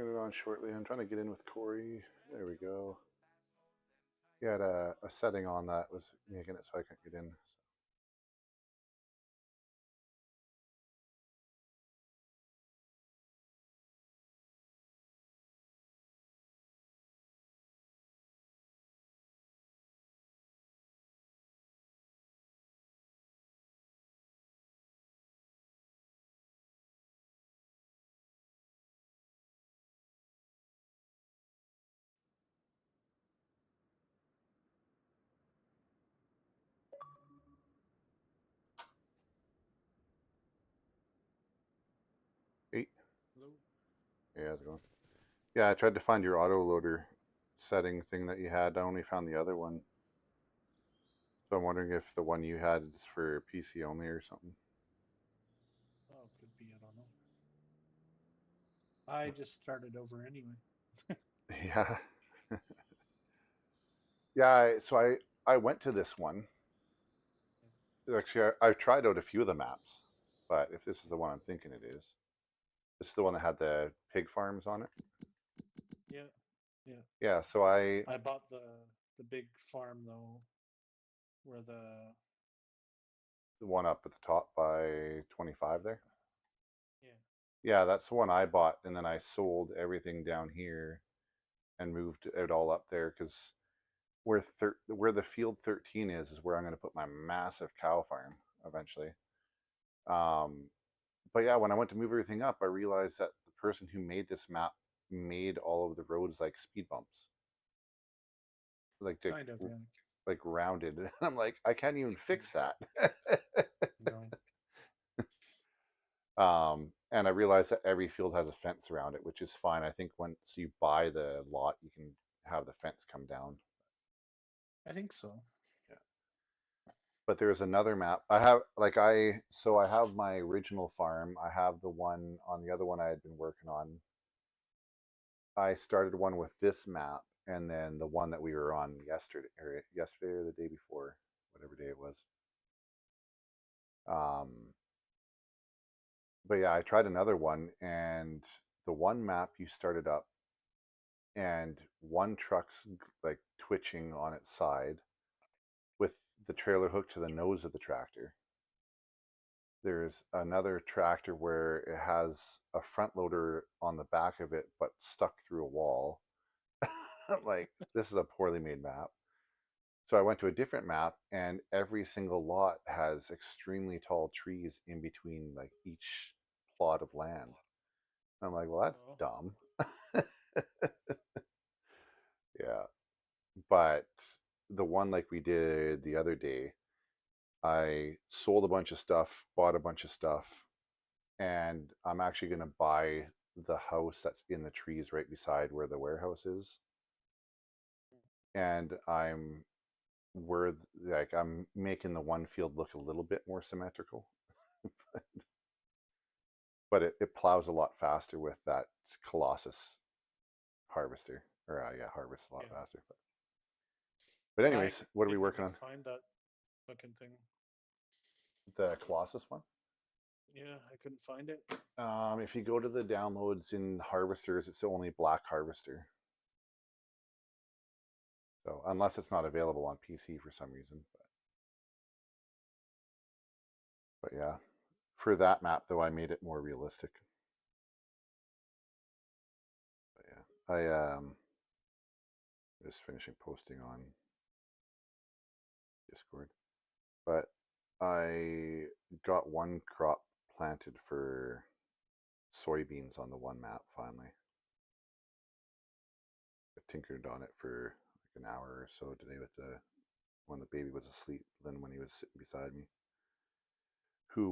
Turn it on shortly. I'm trying to get in with Corey. There we go. He had a setting on that was making it so I couldn't get in. So. Eight. Hello? Yeah, how's it going? Yeah, I tried to find your autoloader setting thing that you had. I only found the other one. So I'm wondering if the one you had is for PC only or something. Oh, could be. I don't know. I just started over anyway. Yeah. Yeah, so I went to this one. Actually, I've tried out a few of the maps, but if this is the one I'm thinking it is, this is the one that had the pig farms on it. Yeah, yeah. Yeah, so I I bought the big farm though, where the one up at the top by 25 there. yeah. Yeah, that's the one I bought, and then I sold everything down here and moved it all up there because where the field 13 is where I'm going to put my massive cow farm eventually. Um, but yeah, when I went to move everything up, I realized that the person who made this map made all of the roads like speed bumps, like Kind of, yeah. like rounded. And I'm like, I can't even fix that. No. And I realized that every field has a fence around it, which is fine. I think once you buy the lot, you can have the fence come down. I think so. Yeah. But there's another map. I have my original farm. I have the one on the other one I had been working on. I started one with this map, and then the one that we were on yesterday or the day before, whatever day it was. Um, but yeah, I tried another one, and the one map you started up, and one truck's like twitching on its side with the trailer hooked to the nose of the tractor. There's another tractor where it has a front loader on the back of it, but stuck through a wall. Like, this is a poorly made map. So I went to a different map, and every single lot has extremely tall trees in between, like each plot of land. I'm like, well, that's Oh, dumb. Yeah. But the one like we did the other day, I sold a bunch of stuff, bought a bunch of stuff, and I'm actually going to buy the house that's in the trees right beside where the warehouse is. And I'm making the one field look a little bit more symmetrical, but it plows a lot faster with that Colossus harvester. Or yeah, harvests a lot yeah. faster. But I anyways, what are we didn't working even on? find that fucking thing. The Colossus one. Yeah, I couldn't find it. If you go to the downloads in harvesters, it's the only black harvester. So unless it's not available on PC for some reason, but yeah, for that map though, I made it more realistic. But yeah, I just finishing posting on Discord, but I got one crop planted for soybeans on the one map finally. I tinkered on it for like an hour or so today with the when the baby was asleep, then when he was sitting beside me,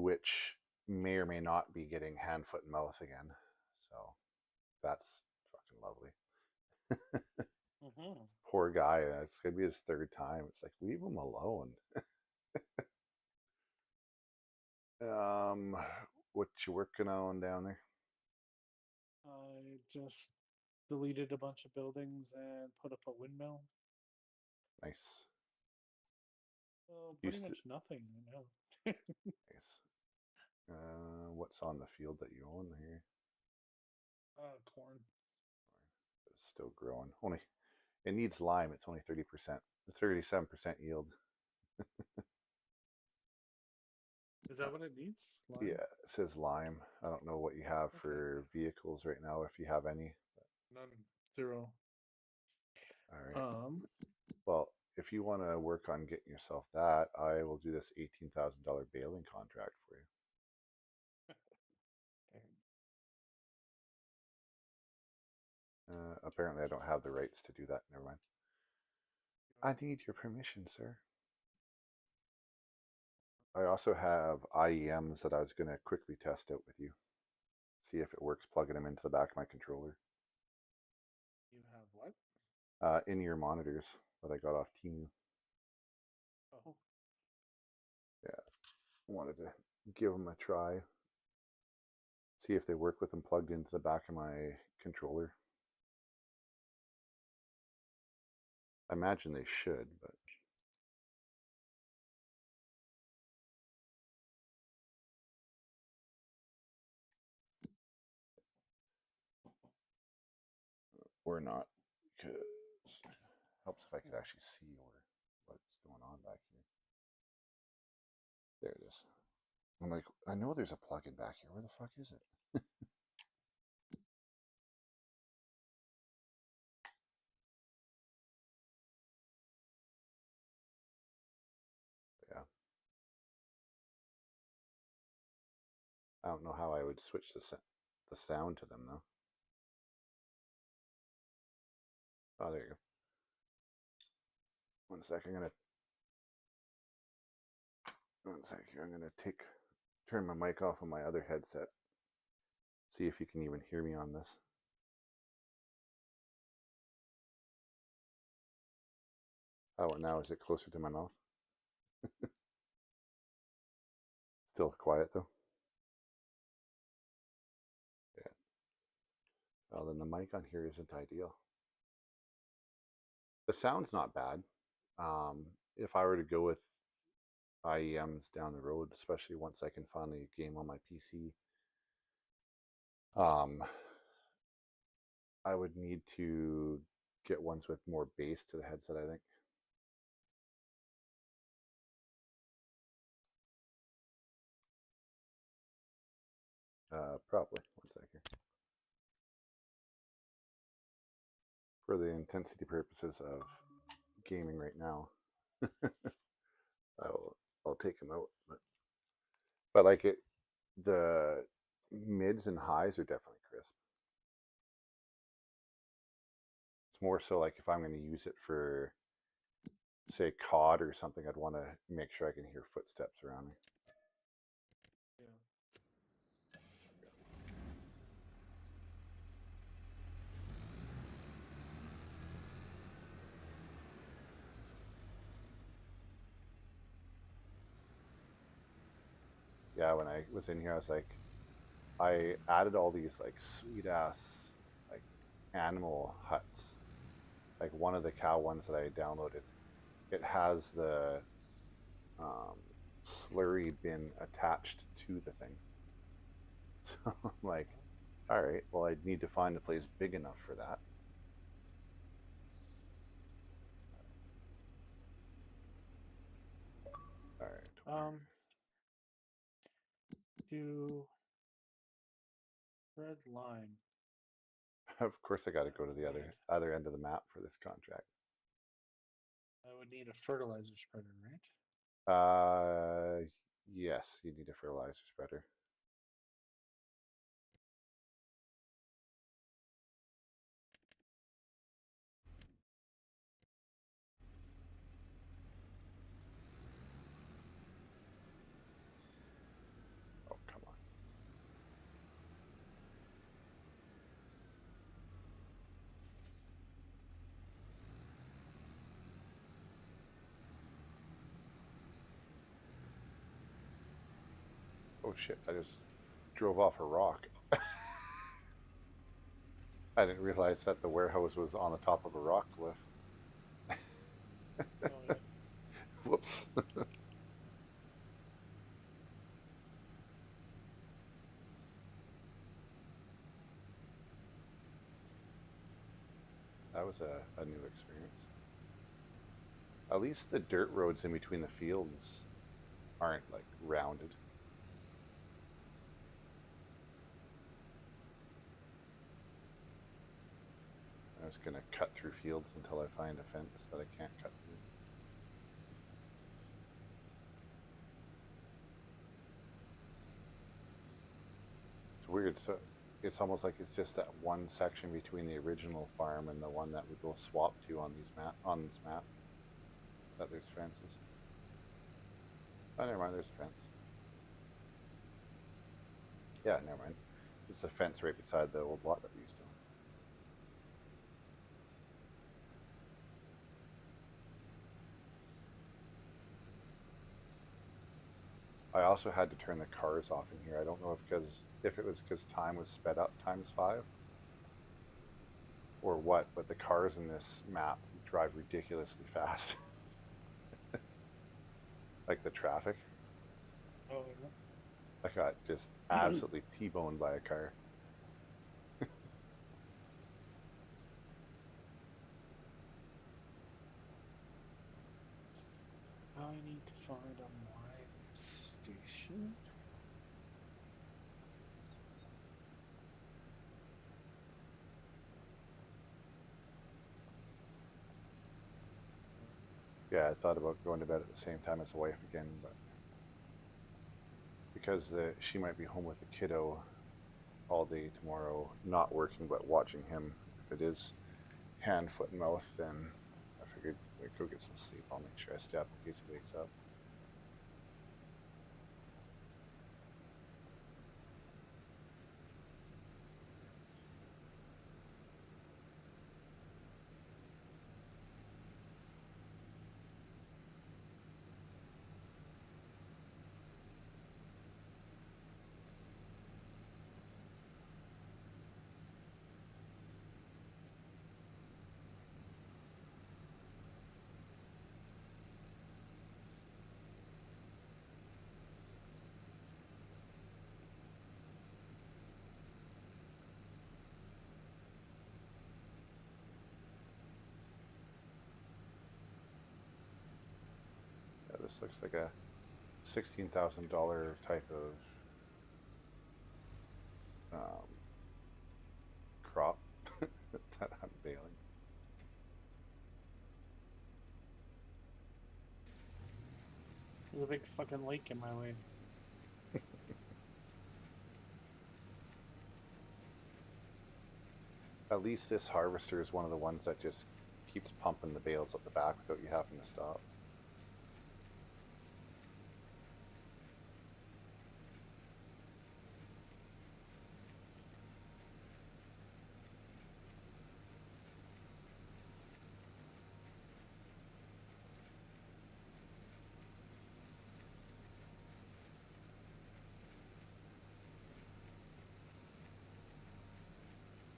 which may or may not be getting hand, foot, and mouth again. So that's fucking lovely. Mm-hmm. Poor guy. It's gonna be his third time. It's like, leave him alone. Um, what you working on down there? I just deleted a bunch of buildings and put up a windmill. Nice. So pretty Used to much nothing, you know. nice. What's on the field that you own here? Corn. is still growing. Only it needs lime. It's only 30%, 37% yield. Is that what it needs? Yeah, Lime? it says lime. I don't know what you have Okay. for vehicles right now, if you have any. None. Zero. All right. Um, Well, if you want to work on getting yourself that, I will do this $18,000 baling contract for you. Apparently, I don't have the rights to do that. Never mind. I need your permission, sir. I also have IEMs that I was going to quickly test out with you. See if it works plugging them into the back of my controller. you have what? In-ear monitors that I got off Temu. Oh, Yeah, wanted to give them a try. See if they work with them plugged into the back of my controller. I imagine they should, but or not, because it helps if I could actually see what's going on back here. There it is. I'm like, I know there's a plug-in back here. Where the fuck is it? Yeah. I don't know how I would switch the sound to them though. Oh, there you go. One sec. One sec here. I'm gonna turn my mic off on my other headset. See if you can even hear me on this. Oh, and now is it closer to my mouth? Still quiet though. Yeah. Well, then the mic on here isn't ideal. The sound's not bad. If I were to go with IEMs down the road, especially once I can finally game on my PC, I would need to get ones with more bass to the headset, I think. Probably. One second. For the intensity purposes of gaming right now, I'll take them out. But like the mids and highs are definitely crisp. It's more so like if I'm going to use it for, say, COD or something, I'd want to make sure I can hear footsteps around me. yeah. Yeah, when I was in here, I was like, I added all these like sweet ass like animal huts. Like one of the cow ones that I downloaded, it has the slurry bin attached to the thing. So I'm like, all right, well, I'd need to find a place big enough for that. All right. Um, to red line. Of course, I got to go to I the need. other end of the map for this contract. I would need a fertilizer spreader, right? Yes, you need a fertilizer spreader. Oh, come on. Oh shit! I just drove off a rock. I didn't realize that the warehouse was on the top of a rock cliff. Oh yeah. Whoops. was a new experience. At least the dirt roads in between the fields aren't like rounded. I'm just gonna cut through fields until I find a fence that I can't cut through. It's weird. So it's almost like it's just that one section between the original farm and the one that we go swap to on this map that there's fences. Oh, never mind. There's a fence. Yeah, never mind. It's a fence right beside the old lot that we used to own. I also had to turn the cars off in here. I don't know if it was because time was sped up ×5 or what, but the cars in this map drive ridiculously fast. Like the traffic. Oh, yeah. I got just absolutely T-boned by a car. I need to find a mine station. Yeah, I thought about going to bed at the same time as the wife again, but because she might be home with the kiddo all day tomorrow, not working but watching him. If it is hand, foot, and mouth, then I figured I'd go get some sleep. I'll make sure I stay up in case he wakes up. Yeah, this looks like a $16,000 type of crop that I'm baling. There's a big fucking lake in my way. At least this harvester is one of the ones that just keeps pumping the bales at the back without you having to stop.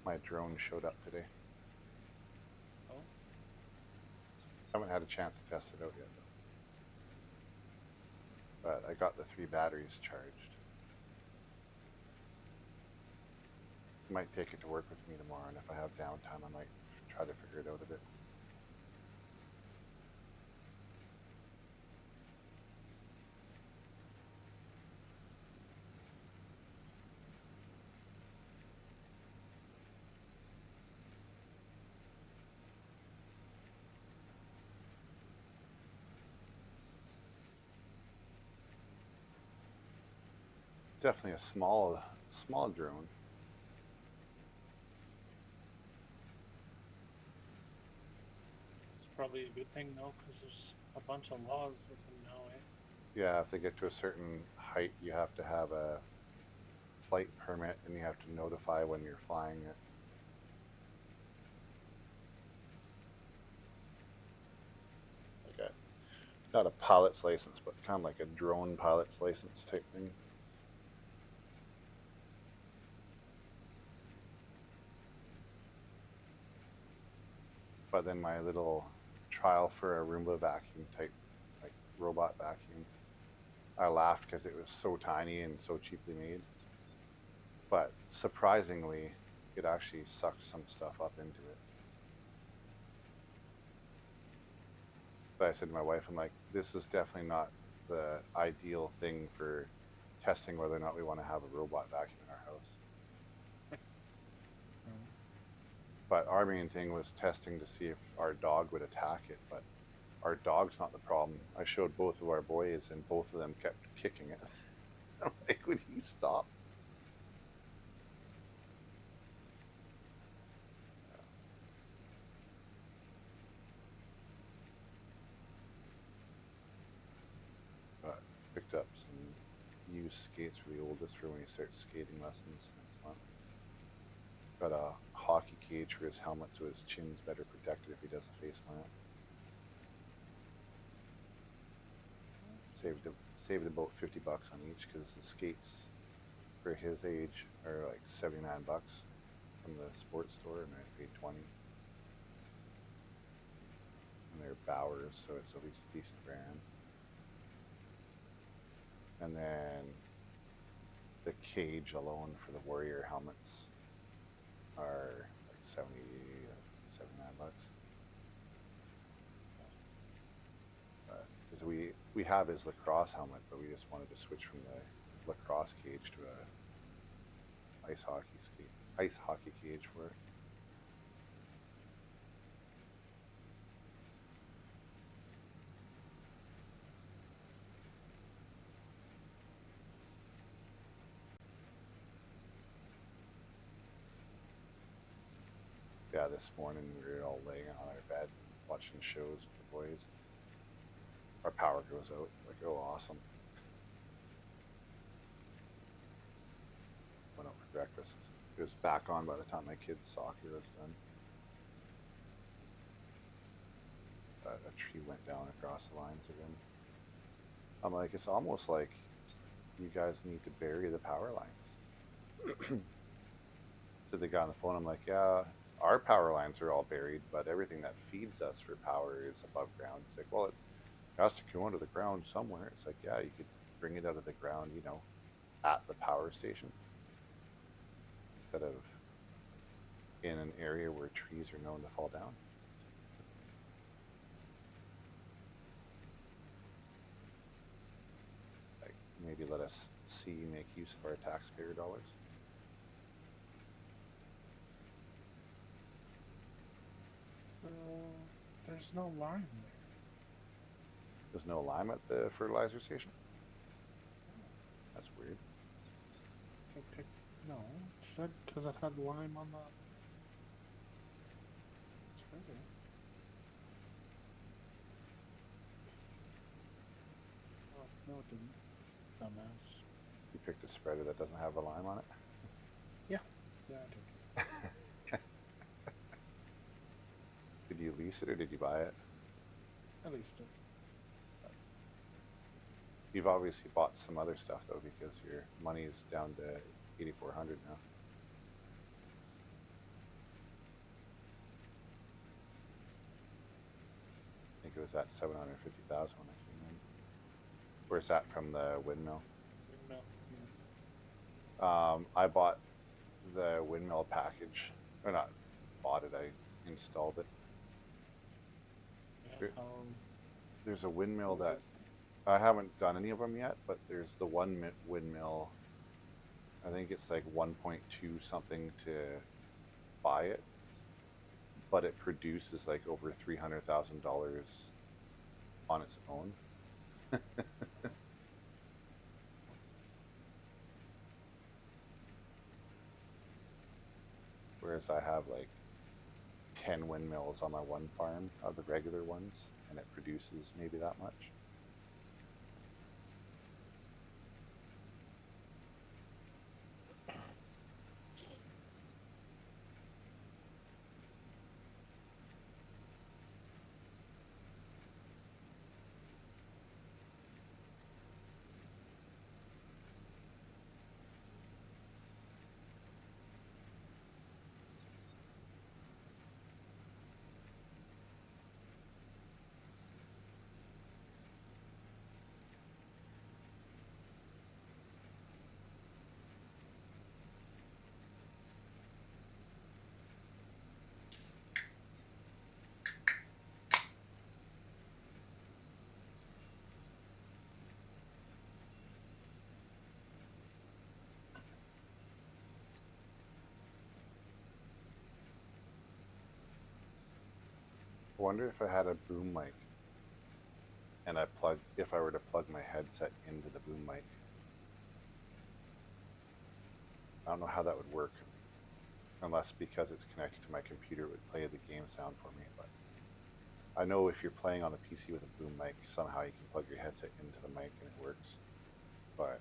My drone showed up today. Oh, I haven't had a chance to test it out yet, but I got the 3 batteries charged. Might take it to work with me tomorrow, and if I have downtime, I might try to figure it out a bit. Definitely a small drone. it's probably a good thing though, because there's a bunch of laws with them now, eh? Yeah, if they get to a certain height, you have to have a flight permit, and you have to notify when you're flying it. Like a not a pilot's license, but kind of like a drone pilot's license type thing. But then my little trial for a Roomba vacuum type, like robot vacuum, I laughed because it was so tiny and so cheaply made. But surprisingly, it actually sucks some stuff up into it. But I said to my wife, I'm like, this is definitely not the ideal thing for testing whether or not we want to have a robot vacuum in our house. Mm. But our main thing was testing to see if our dog would attack it. But our dog's not the problem. I showed both of our boys, and both of them kept kicking it. I'm like, would you stop? But picked up some used skates for the oldest for when he starts skating lessons next month. Got a hockey cage for his helmet so his chin's better protected if he does a face plant. Saved about $50 on each because the skates for his age are like $79 from the sports store, and I paid 20. And they're Bowers, so it's at least a decent brand. And then the cage alone for the Warrior helmets are like 79 bucks. Because we have his lacrosse helmet, but we just wanted to switch from the lacrosse cage to a ice hockey cage for it. Yeah, this morning we were all laying on our bed watching shows with the boys. Our power goes out. Like, oh, awesome. Went out for breakfast. It was back on by the time my kids' soccer was done. A tree went down across the lines again. I'm like, it's almost like you guys need to bury the power lines. To the guy on the phone, I'm like, yeah, our power lines are all buried, but everything that feeds us for power is above ground. He's like, well, it has to go under the ground somewhere. It's like, yeah, you could bring it out of the ground, at the power station instead of in an area where trees are known to fall down. Like, maybe let us see make use of our taxpayer dollars. So there's no line there. There's no lime at the fertilizer station. Oh, That's weird. if I pick, no, it said because it had lime on the spreader. Oh, no, it didn't. Dumbass. You picked a spreader that doesn't have a lime on it. Yeah, yeah, I did. Did you lease it or did you buy it? At least it. You've obviously bought some other stuff though, because your money is down to 8,400 now. I think it was at 750,000 when I came in. Where's that from the windmill? Windmill. Yeah. I bought the windmill package, or not bought it. I installed it. Yeah. There, there's a windmill What is that it? I haven't done any of them yet, but there's the one windmill. I think it's like 1.2 something to buy it, but it produces like over $300,000 on its own. Whereas I have like 10 windmills on my one farm of the regular ones, and it produces maybe that much. I wonder if I had a boom mic and if I were to plug my headset into the boom mic. I don't know how that would work, unless because it's connected to my computer, it would play the game sound for me. But I know if you're playing on the PC with a boom mic, somehow you can plug your headset into the mic and it works. But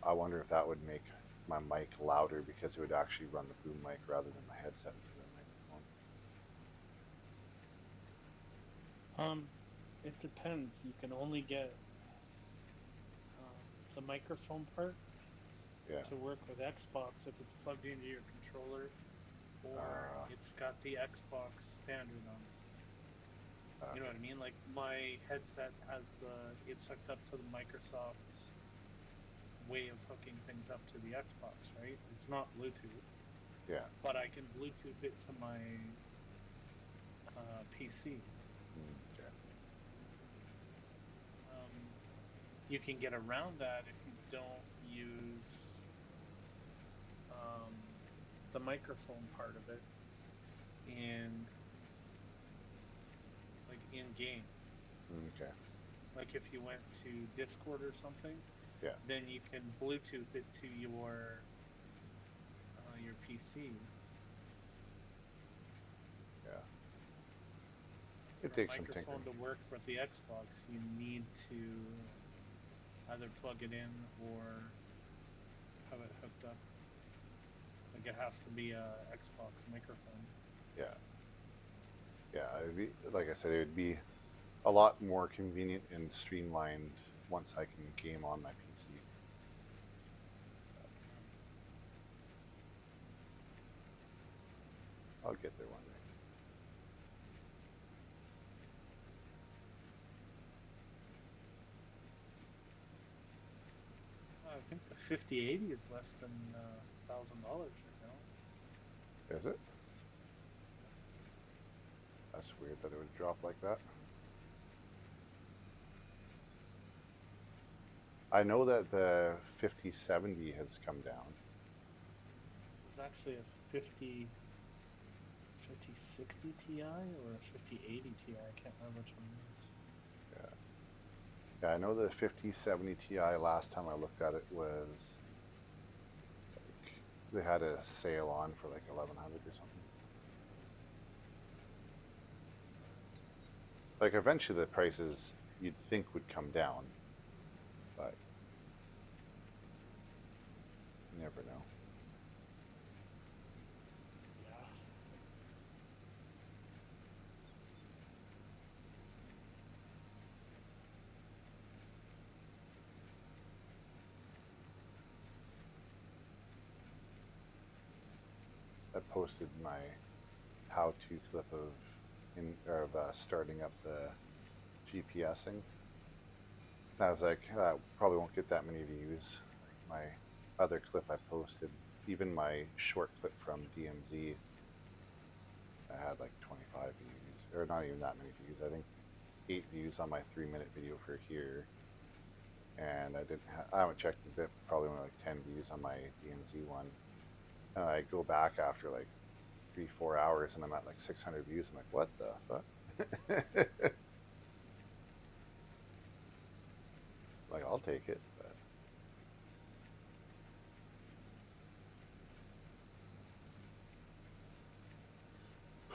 I wonder if that would make my mic louder because it would actually run the boom mic rather than my headset for the microphone. It depends. You can only get the microphone part Yeah. to work with Xbox if it's plugged into your controller or Uh, it's got the Xbox standard on it. You know okay. what I mean? Like my headset has it's hooked up to the Microsoft way of hooking things up to the Xbox, right? It's not Bluetooth, Yeah. but I can Bluetooth it to my PC. Okay. Um, you can get around that if you don't use um, the microphone part of it in like in game. Okay. Like if you went to Discord or something, Yeah. then you can Bluetooth it to your PC. Yeah. It For a takes some tinkering. microphone to work with the Xbox, you need to either plug it in or have it hooked up. Like it has to be a Xbox microphone. Yeah. Yeah. It'd be, like I said, it would be a lot more convenient and streamlined once I can game on my PC. Um, I'll get there one day. I think the 5080 is less than $1,000 right now. Is it? Yep. That's weird that it would drop like that. I know that the 5070 has come down. There's actually a 5060 Ti or a 5080 Ti. I can't remember which one it is. Yeah. Yeah, I know the 5070 Ti last time I looked at it was like they had a sale on for like 1100 or something. Like eventually the prices you'd think would come down, but you never know. Yeah. I posted my how-to clip of starting up the GPSing. And I was like, probably won't get that many views. Like my other clip I posted, even my short clip from DMZ, I had like 25 views, or not even that many views. I think 8 views on my 3-minute video for here, and I haven't checked a bit, probably only like 10 views on my DMZ one. And I go back after like 3-4 hours, and I'm at like 600 views. I'm like, what the fuck? Like, I'll take it, but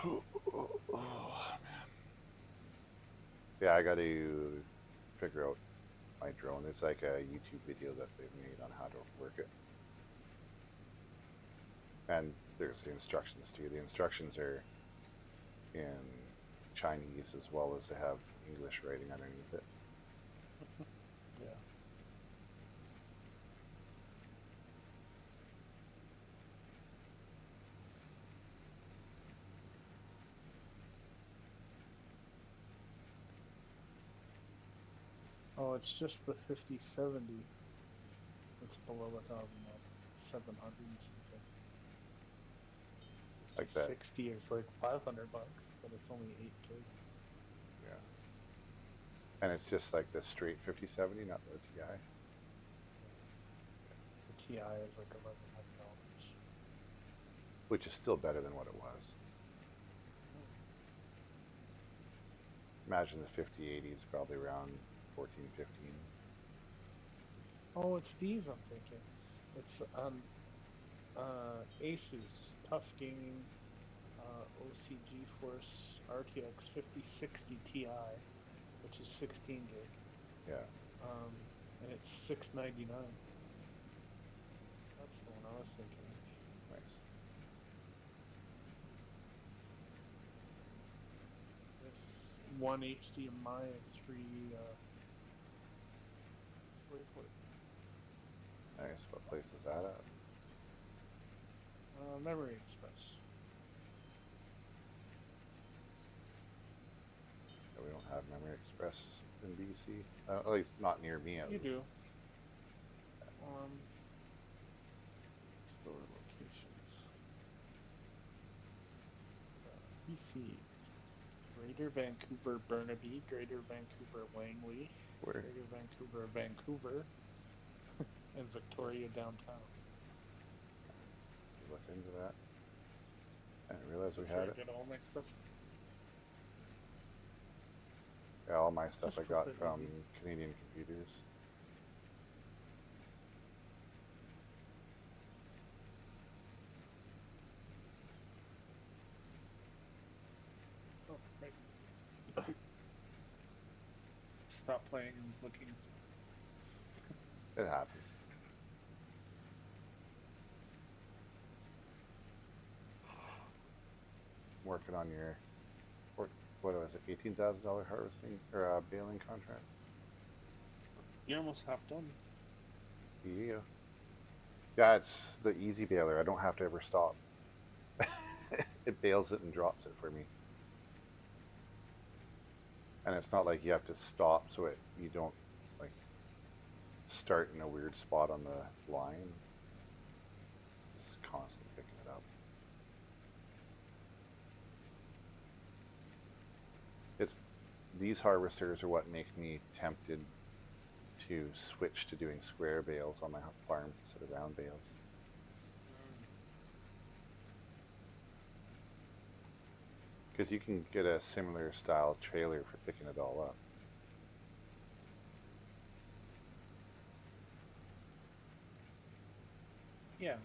oh, yeah, I got to figure out my drone. It's like a YouTube video that they've made on how to work it, and there's the instructions too. The instructions are in Chinese as well as they have English writing underneath it. Yeah. Oh, it's just the 5070 that's below 1,000 up. 700 and something. Like that. 5060 is like $500, but it's only 8 gig. Yeah, and it's just like the straight 5070, not the Ti. Yeah. The Ti is like $1,100. Which is still better than what it was. Hmm. Imagine the 5080 is probably around 14, 15. Oh, it's these I'm thinking. It's Asus Tough Gaming OC GeForce RTX 5060 Ti, which is 16 gig. Yeah. And it's $699. That's the one I was thinking of. Nice. With one HDMI and three. Wait for it. Nice. What place is that at? Memory Express. Yeah, we don't have Memory Express in BC. At least not near me, at You least. do. Store locations. BC. Greater Vancouver Burnaby, Greater Vancouver Langley, Where? Greater Vancouver Vancouver, and Victoria downtown. Look into that. I didn't realize we That's where had I it. get all my stuff. Yeah, all my stuff Just I 'cause got they're from easy. Canadian Computers. Oh, right. Stop playing and was looking at stuff. It happens. Working on your, what was it, $18,000 harvesting or baling contract? You're almost half done. Yeah. Yeah, it's the easy baler. I don't have to ever stop. It bales it and drops it for me. And it's not like you have to stop so you don't like start in a weird spot on the line. It's constantly picking it up. It's these harvesters are what make me tempted to switch to doing square bales on my farms instead of round bales. Because you can get a similar style trailer for picking it all up. Yeah,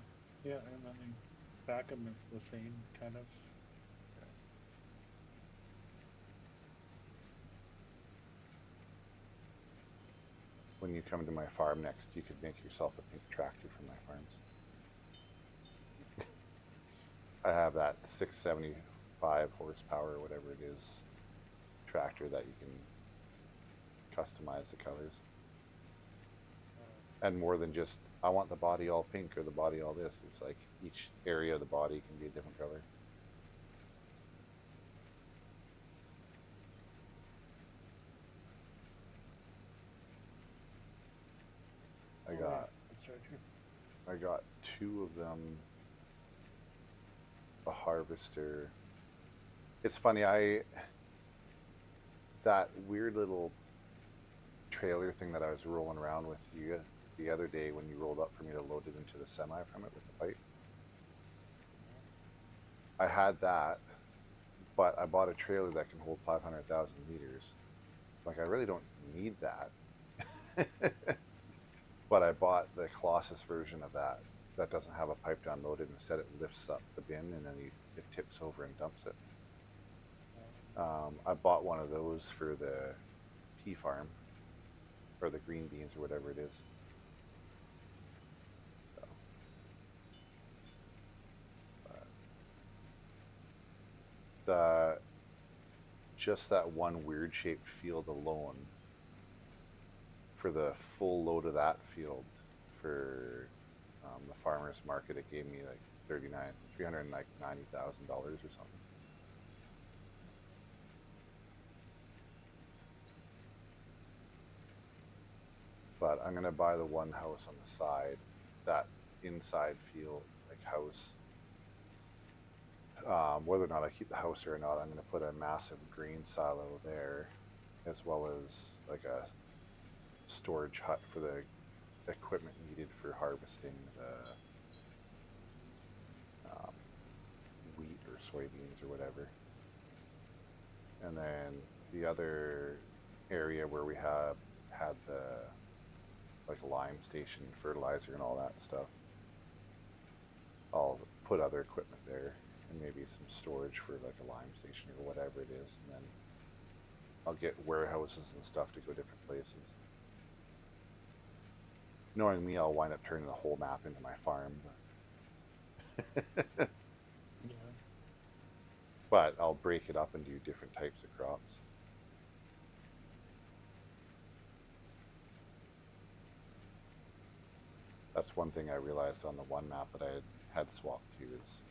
yeah, and then they back them the same kind of. When you come to my farm next, you could make yourself a pink tractor from my farms. I have that 675 horsepower or whatever it is tractor that you can customize the colors. And more than just, I want the body all pink or the body all this. It's like each area of the body can be a different color. That's right here. I got two of them. A harvester. It's funny, that weird little trailer thing that I was rolling around with you the other day when you rolled up for me to load it into the semi from it with the pipe. I had that, but I bought a trailer that can hold 500,000 liters. Like, I really don't need that. But I bought the Colossus version of that doesn't have a pipe down loaded. Instead, it lifts up the bin and then it tips over and dumps it. I bought one of those for the pea farm or the green beans or whatever it is. So, just that one weird shaped field alone for the full load of that field for the farmers market, it gave me like $390,000 or something. But I'm gonna buy the one house on the side, that inside field like house. Whether or not I keep the house or not, I'm gonna put a massive grain silo there, as well as like a storage hut for the equipment needed for harvesting the wheat or soybeans or whatever. And then the other area where we have had the like lime station, fertilizer, and all that stuff, I'll put other equipment there and maybe some storage for like a lime station or whatever it is, and then I'll get warehouses and stuff to go different places. Knowing me, I'll wind up turning the whole map into my farm. Yeah. But I'll break it up and do different types of crops. That's one thing I realized on the one map that I had swapped to is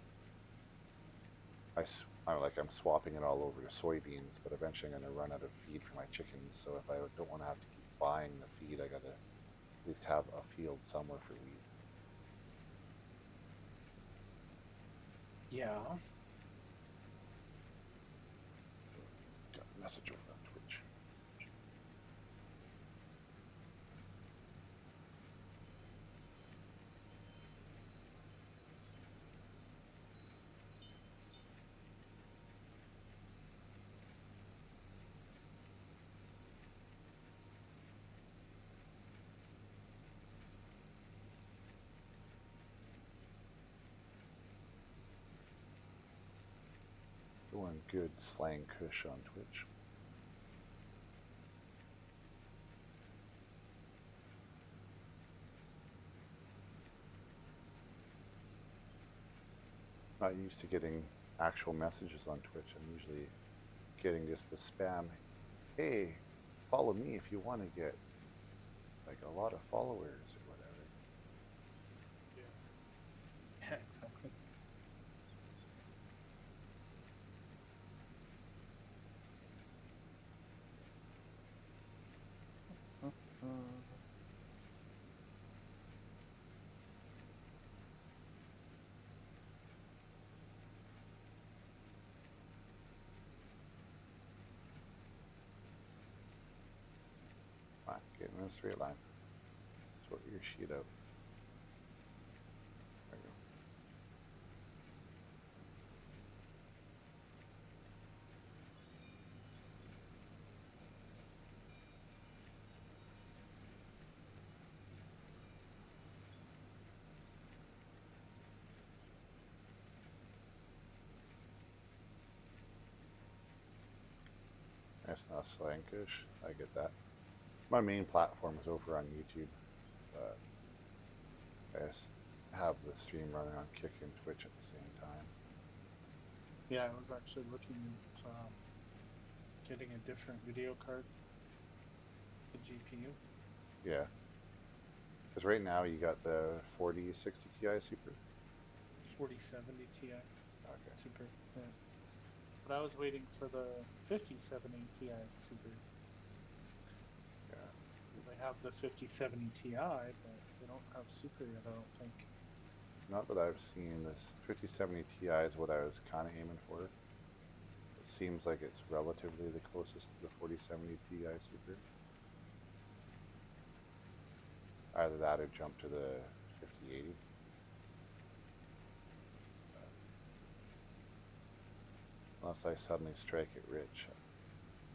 I'm swapping it all over to soybeans, but eventually I'm going to run out of feed for my chickens. So if I don't want to have to keep buying the feed, I got to at least have a field somewhere for wheat. Yeah. Got a message over on Twitch. Doing good slang kush on Twitch. Not used to getting actual messages on Twitch. I'm usually getting just the spam. Hey, follow me if you want to get like a lot of followers or whatever. Yeah. Yeah, exactly. Come on, get in a straight line. Sort your sheet out. There you go. That's not slankish. I get that. My main platform is over on YouTube, but I just have the stream running on Kick and Twitch at the same time. Yeah, I was actually looking at getting a different video card, the GPU. Yeah. Because right now you got the 4060 Ti Super. 4070 Ti Okay. Super. Yeah. But I was waiting for the 5070 Ti Super. Yeah. They have the 5070 Ti, but they don't have Super yet, I don't think. Not that I've seen. This 5070 Ti is what I was kind of aiming for. It seems like it's relatively the closest to the 4070 Ti Super. Either that or jump to the 5080. Unless I suddenly strike it rich,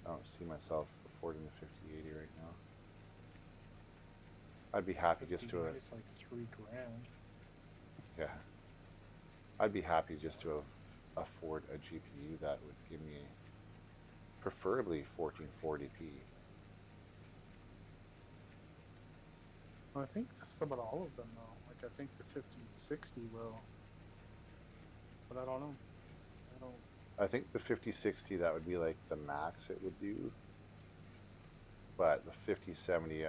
I don't see myself affording the 5080 right now. I'd be happy just to. It's like $3,000. Yeah. I'd be happy just to afford a GPU that would give me preferably 1440p. Well, I think just about all of them though. Like I think the 5060 will, but I don't know. I think the 5060, that would be like the max it would do. But the 5070,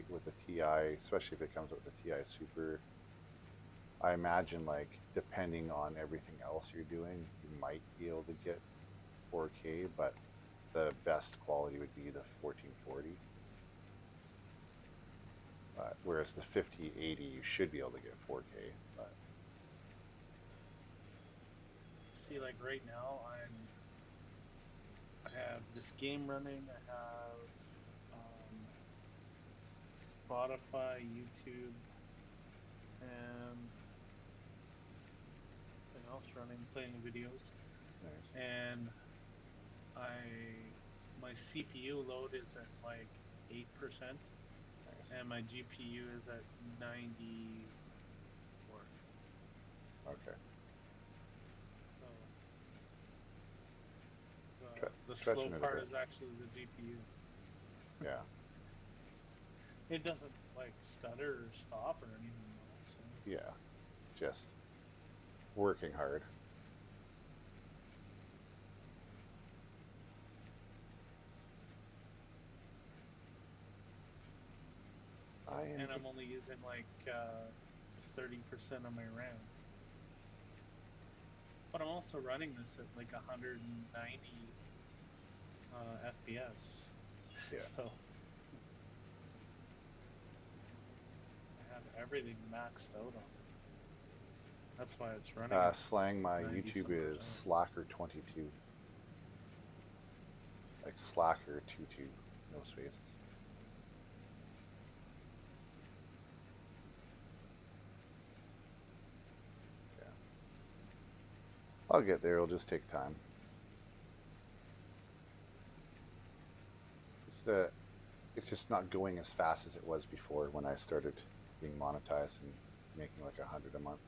with the Ti, especially if it comes with the Ti Super, I imagine like depending on everything else you're doing, you might be able to get 4K, but the best quality would be the 1440. Whereas the 5080, you should be able to get 4K. But See, like right now, I have this game running. I have Spotify, YouTube, and something else running, playing videos. nice. And I my CPU load is at like 8%, Nice. and my GPU is at 94. Okay. So the slow Stretching it a part bit. is actually the GPU. Yeah. It doesn't like stutter or stop or anything though. So Yeah. It's just working hard. I and enjoy. I'm only using like 30% of my RAM. But I'm also running this at like 190 FPS. Yeah. So I have everything maxed out on it. That's why it's running at Slang my 90 YouTube some is percent. Slacker22. Like Slacker22. No spaces. Yeah. I'll get there. It'll just take time. It's just not going as fast as it was before when I started being monetized and making like 100 a month.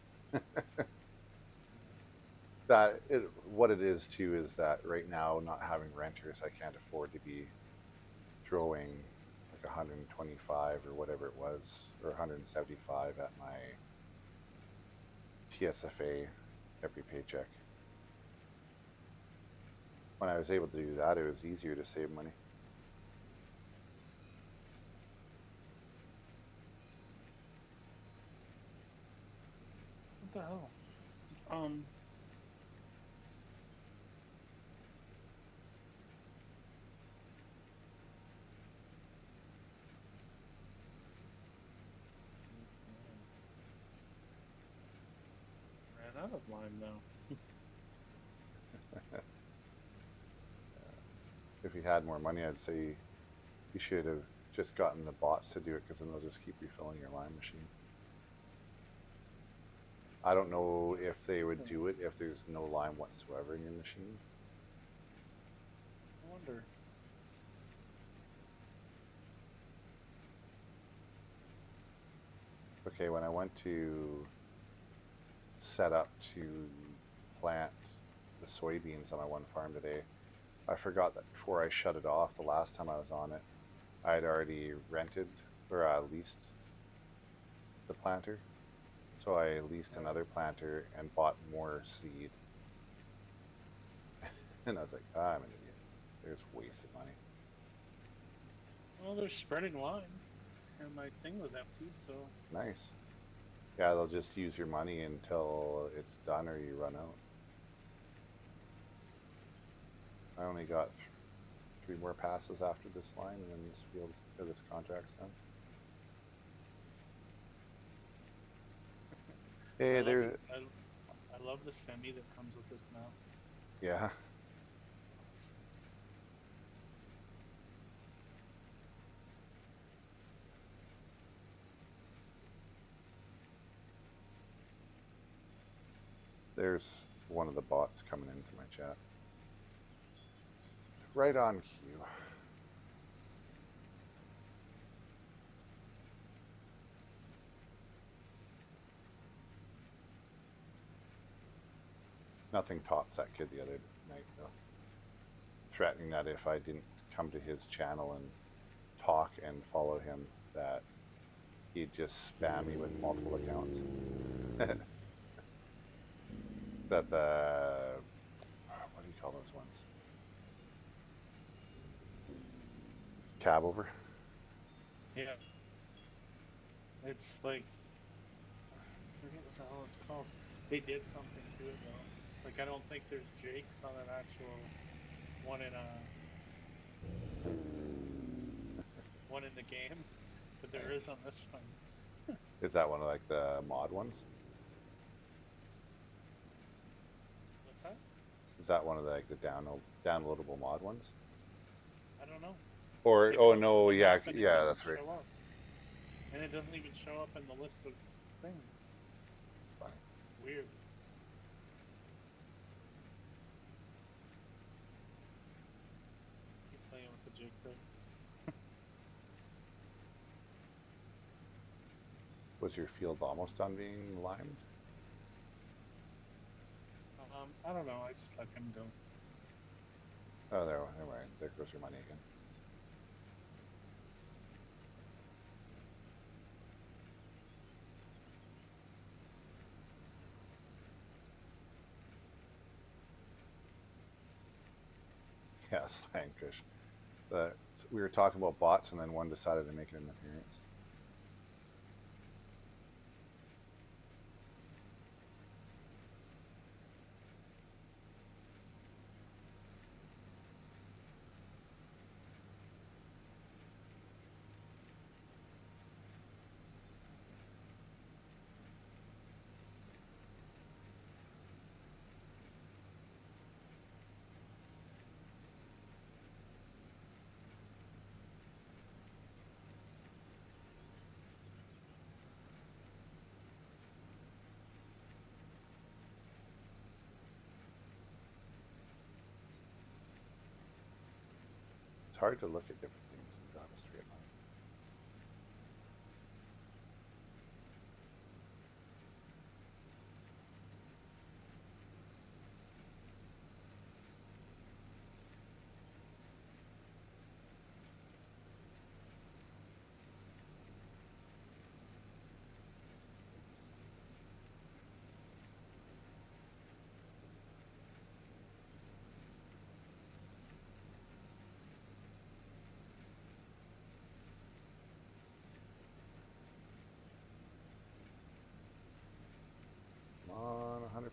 What it is too is that right now, not having renters, I can't afford to be throwing like 125 or whatever it was, or 175 at my TSFA every paycheck. When I was able to do that, it was easier to save money. What the hell? Um, ran out of lime now. If you had more money, I'd say you should have just gotten the bots to do it, because then they'll just keep refilling your lime machine. I don't know if they would do it if there's no lime whatsoever in your machine. I wonder. Okay, when I went to set up to plant the soybeans on my one farm today, I forgot that before I shut it off the last time I was on it, I had already rented or leased the planter. So I leased another planter and bought more seed. And I was like, I'm an idiot. There's wasted money. Well, they're spreading lime, and my thing was empty, so Nice. Yeah, they'll just use your money until it's done or you run out. I only got 3 more passes after this line, and then this field or this contract's done. I Hey, love there. I love the semi that comes with this map. Yeah, there's one of the bots coming into my chat. Right on cue. Nothing tops that kid the other night, though. Threatening that if I didn't come to his channel and talk and follow him, that he'd just spam me with multiple accounts. That the what do you call those ones? Cab over. Yeah, it's like I forget what the hell it's called. They did something to it though. Like I don't think there's Jake's on an actual one in a one in the game, but there is Nice. on this one. Is that one of like the mod ones? What's that? Is that one of the, like the downloadable mod ones? I don't know. Or It oh goes to no, the yeah, map and it yeah, doesn't that's right. show up, and it doesn't even show up in the list of things. It's funny. Weird. Keep playing Was your field almost done being limed? I don't know. I just let him go. Oh, there, never mind. There goes your money again. Yeah, Slankish. But we were talking about bots, and then one decided to make an appearance. It's hard to look at different things and have a straight line. Come on, 100%.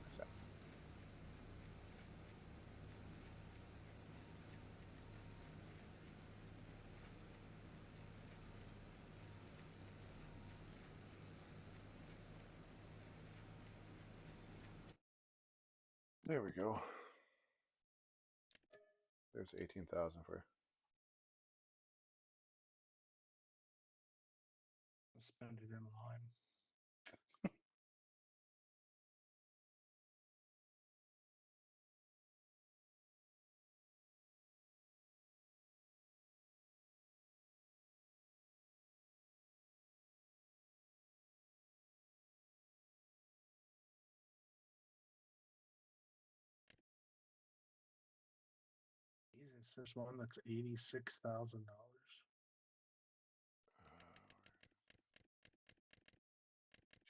There we go. There's 18,000 for. Spend it in lime. Jesus, there's one that's $86,000.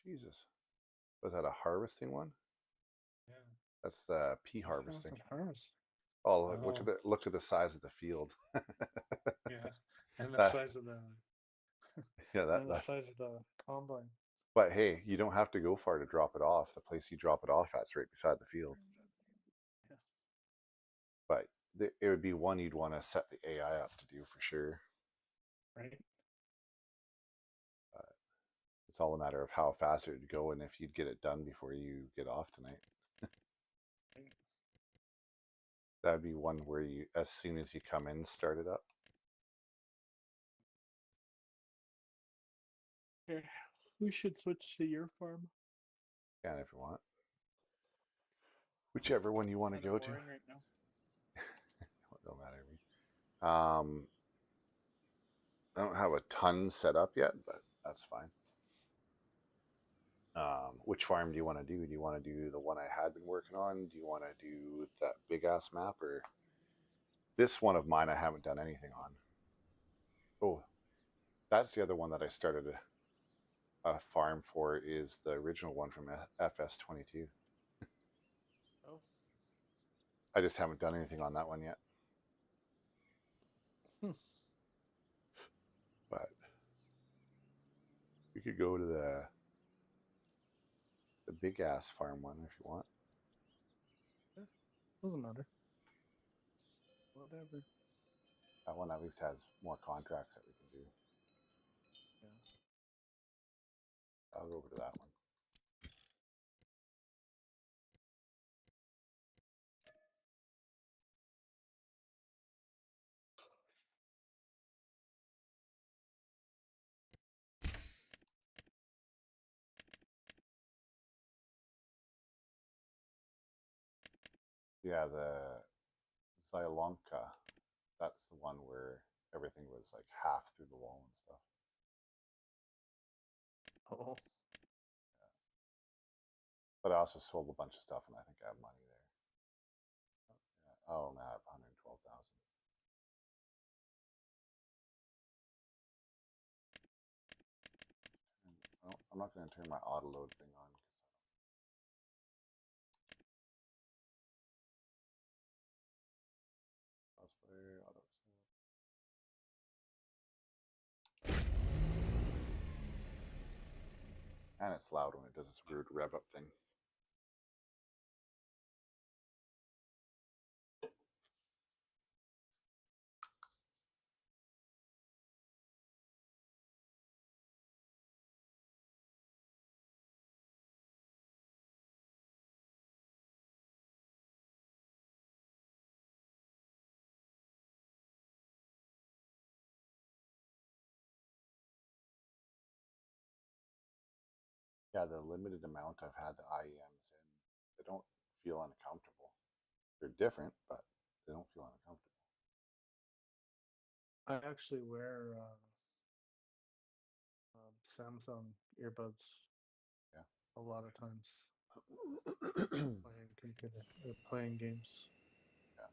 Jesus. Was that a harvesting one? Yeah. That's the pea How is harvesting. it hers? Oh, Oh, look at the size of the field. yeah. And the That size of the yeah and the that. size of the combine. But hey, you don't have to go far to drop it off. The place you drop it off at's right beside the field. Yeah. But it would be one you'd want to set the AI up to do for sure. Right. It's all a matter of how fast it would go and if you'd get it done before you get off tonight. Right. That'd be one where you, as soon as you come in, start it up. Okay. We should switch to your farm. Can if you want. Whichever one you want to Kind of go to. boring right now. Don't matter to me. I don't have a ton set up yet, but that's fine. Which farm do you want to do? Do you want to do the one I had been working on? Do you want to do that big ass map, or this one of mine I haven't done anything on? Oh, that's the other one that I started a farm for. Is the original one from FS22. Oh. I just haven't done anything on that one yet. But we could go to the big ass farm one if you want. Yeah. Doesn't matter. Whatever. That one at least has more contracts that we can do. Yeah. I'll go over to that one. Yeah, the Xylonka. That's the one where everything was like half through the wall and stuff. Oh, But I also sold a bunch of stuff, and I think I have money there. Yeah. Oh man, I have 112,000. I'm not going to turn my auto load thing on because cosplayer auto. And it's loud when it does this weird rev up thing. Yeah, the limited amount I've had the IEMs in, they don't feel uncomfortable. They're different, but they don't feel uncomfortable. I actually wear Samsung earbuds Yeah. a lot of times playing computer or playing games. Yeah.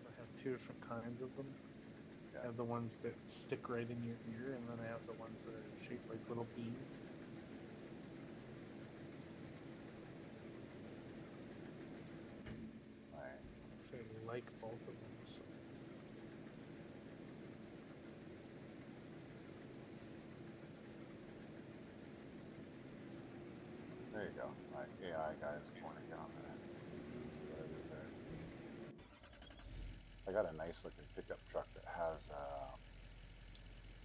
I have two different kinds of them. Yeah. I have the ones that stick right in your ear, and then I have the ones that are shaped like little beans. Right. Actually, I like both of them. So. There you go. My AI guy is going to get on the whatever there. I got a nice looking pickup truck that has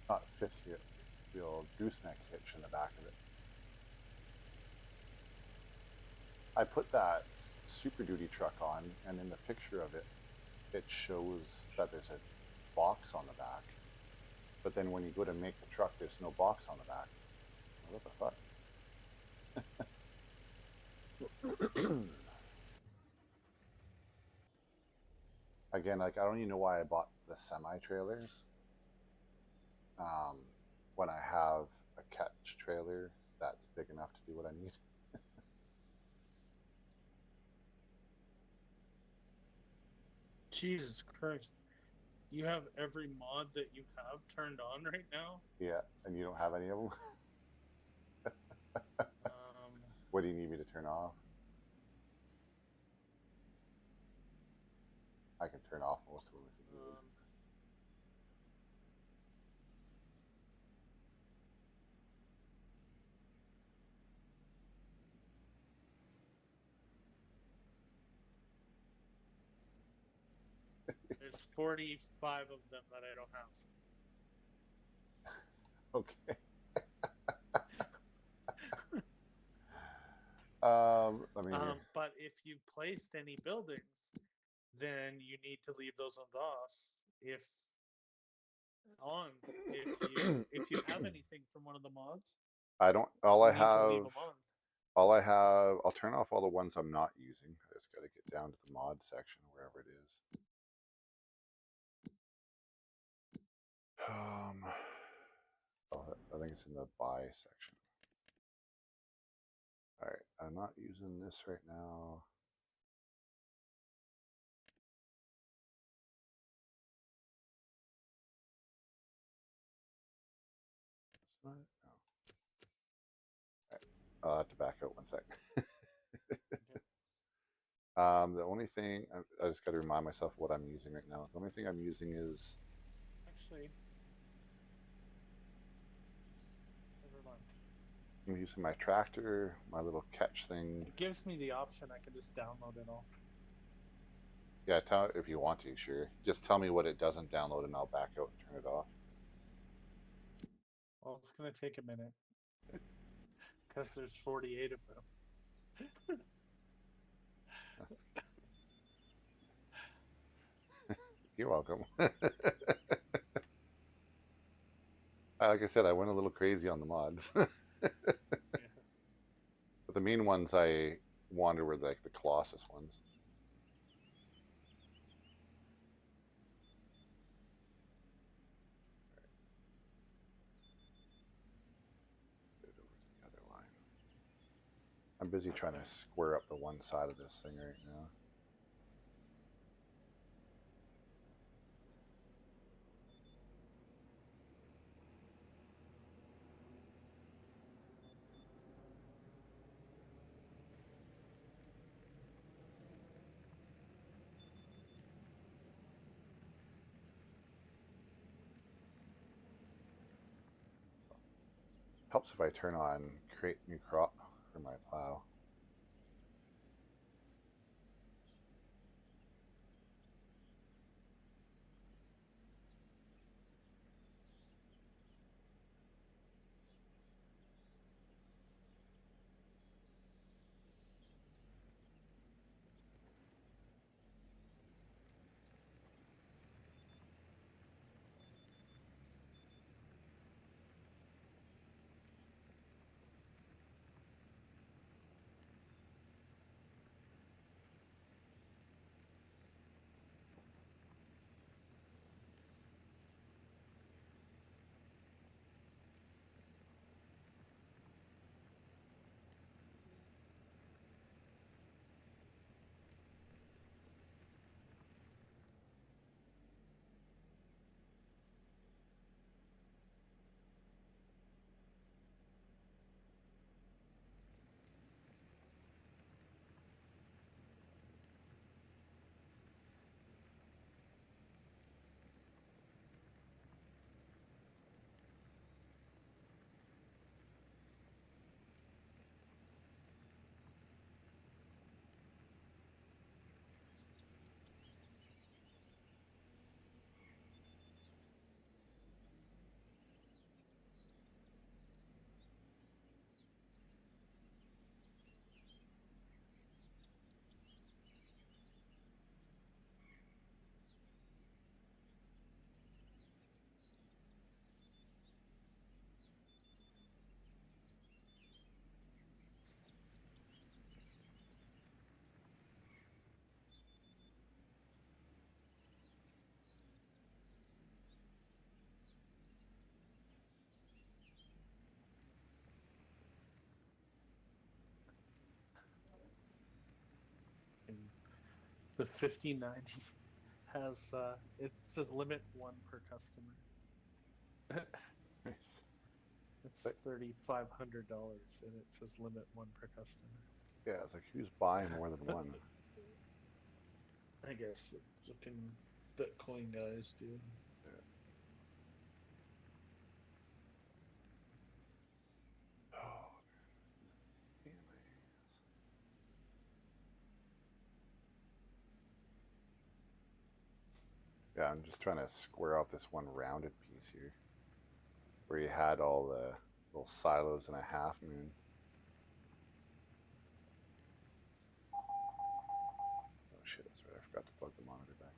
not fifth wheel gooseneck hitch in the back of it. I put that Super Duty truck on, and in the picture of it, it shows that there's a box on the back. But then when you go to make the truck, there's no box on the back. What the fuck? Again, like I don't even know why I bought the semi trailers. When I have a catch trailer that's big enough to do what I need. Jesus Christ. You have every mod that you have turned on right now? Yeah, and you don't have any of them. Um, What do you need me to turn off? I can turn off most of them if you need. there's 45 of them that I don't have. Okay. Let me hear. But if you placed any buildings, then you need to leave those ones off. If on, if you have anything from one of the mods, I don't. All you I need to leave have. them on. All I have. I'll turn off all the ones I'm not using. I just got to get down to the mod section, wherever it is. Oh, I think it's in the buy section. All right, I'm not using this right now. It's not. No. Right. I'll have to back out 1 second. Okay. The only thing I just got to remind myself what I'm using right now. The only thing I'm using is Actually, never mind. I'm using my tractor, my little catch thing. It gives me the option. I can just download it all. Yeah, tell if you want to, sure. Just tell me what it doesn't download, and I'll back out and turn it off. Well, it's gonna take a minute because there's 48 of them. You're welcome. Like I said, I went a little crazy on the mods. But Yeah. the main ones I wanted were like the Colossus ones. I'm busy trying to square up the one side of this thing right now. Helps if I turn on create new crop for my plow. And the 5090 has it says limit one per customer. Nice. It's But $3,500, and it says limit one per customer. yeah, it's like who's buying more than one? I guess the flipping Bitcoin guys do. Yeah. Oh, damn my ass. Yeah, I'm just trying to square off this one rounded piece here, where you had all the little silos and a half moon. Oh shit, that's right. I forgot to plug the monitor back.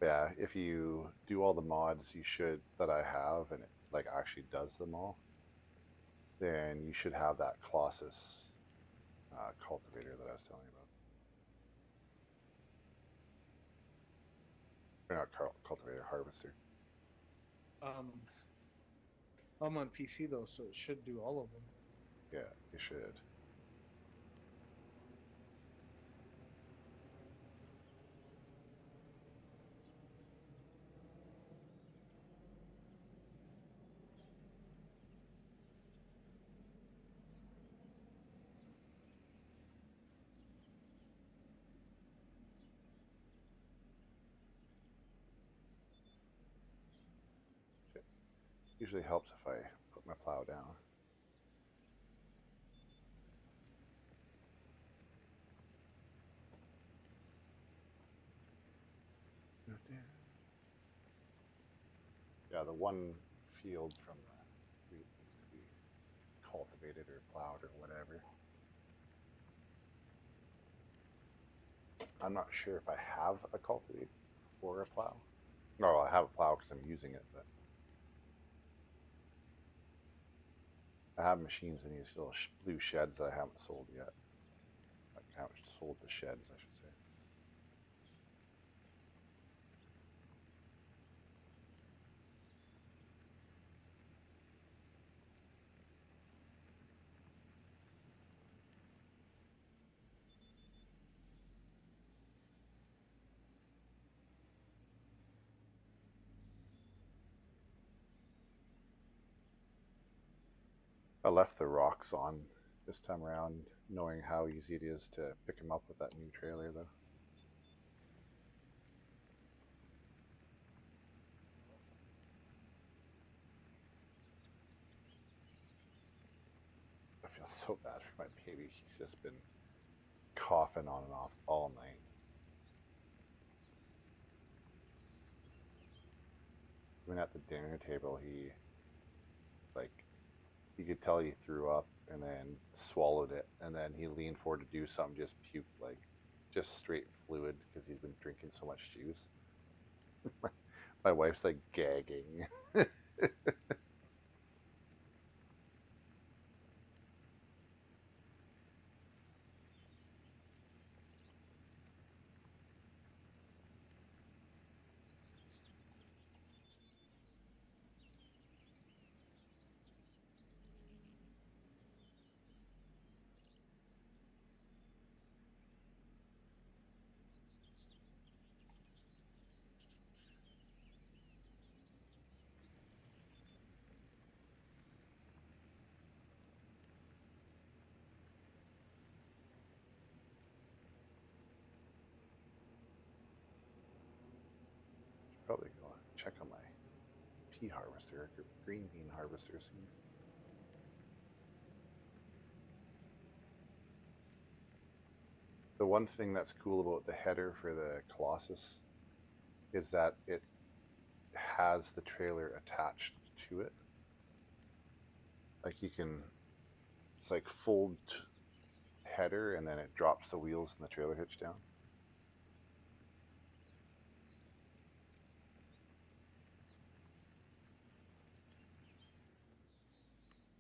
Yeah, if you do all the mods you should that I have and it like actually does them all, then you should have that Colossus cultivator that I was telling you about. Or not cultivator, harvester. Um, I'm on PC though, so it should do all of them. Yeah, you should. Shit. Usually helps if I put my plow down. Yeah, the one field from the wheat needs to be cultivated or plowed or whatever. I'm not sure if I have a cultivate or a plow. No, I have a plow because I'm using it, but I have machines in these little blue sheds that I haven't sold yet. I haven't sold the sheds, I should say. I left the rocks on this time around, knowing how easy it is to pick them up with that new trailer, though. I feel so bad for my baby. He's just been coughing on and off all night. Even at the dinner table, he like you could tell he threw up and then swallowed it, and then he leaned forward to do something, just puked like just straight fluid because he's been drinking so much juice. My wife's like gagging. Probably go check on my pea harvester or green bean harvester soon. The one thing that's cool about the header for the Colossus is that it has the trailer attached to it. Like you can, it's like fold header and then it drops the wheels and the trailer hitch down.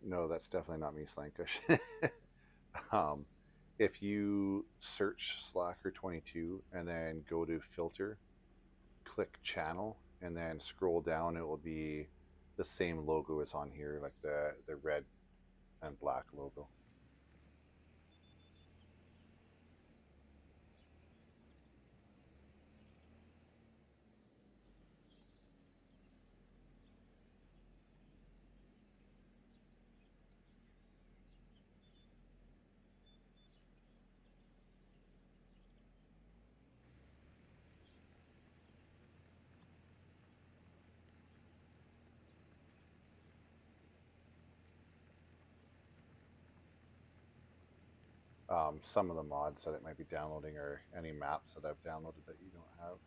No, that's definitely not me, Slankush. um, if you search Slacker 22 and then go to filter, click channel, and then scroll down, it will be the same logo as on here, like the red and black logo. Some of the mods that it might be downloading or any maps that I've downloaded that you don't have.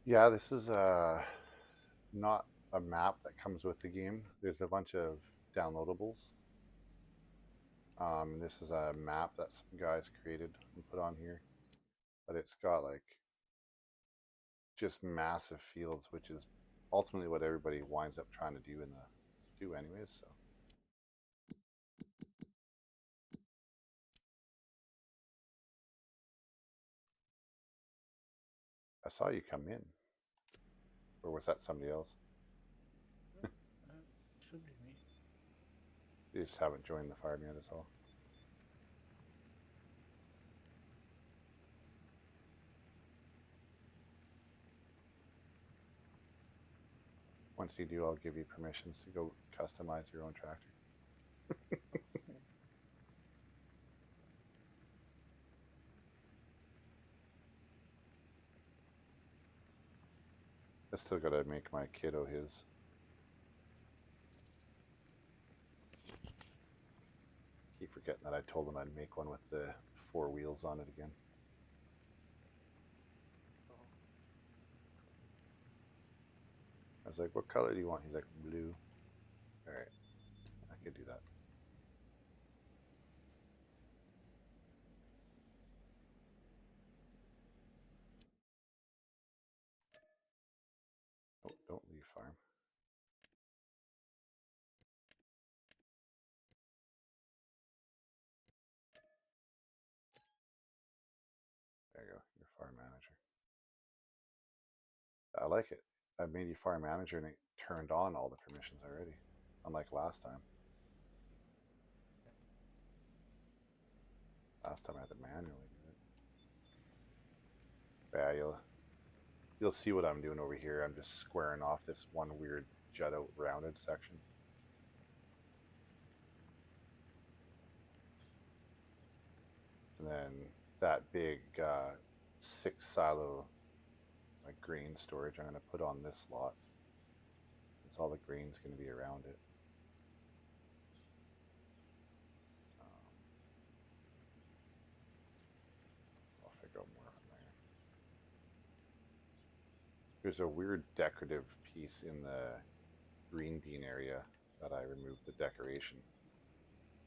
Yeah, this is not a map that comes with the game. There's a bunch of downloadables. This is a map that some guys created and put on here, but it's got like just massive fields, which is ultimately what everybody winds up trying to do anyways. So I saw you come in, or was that somebody else? Should be me. You just haven't joined the farm yet, is all. Once you do, I'll give you permissions to go customize your own tractor. I still gotta make my kiddo his. Keep forgetting that I told him I'd make one with the 4 wheels on it again. Oh, I was like, what color do you want? He's like, blue. All right, I could do that. Oh, don't leave farm. There you go, your farm manager. I like it. I made you farm manager and it turned on all the permissions already, unlike last time. Last time I had to manually do it. Yeah, you'll see what I'm doing over here. I'm just squaring off this one weird jut out rounded section. And then that big 6 silo like grain storage I'm going to put on this lot. It's all the grain's going to be around it. I'll figure out more from there. There's a weird decorative piece in the green bean area that I removed the decoration.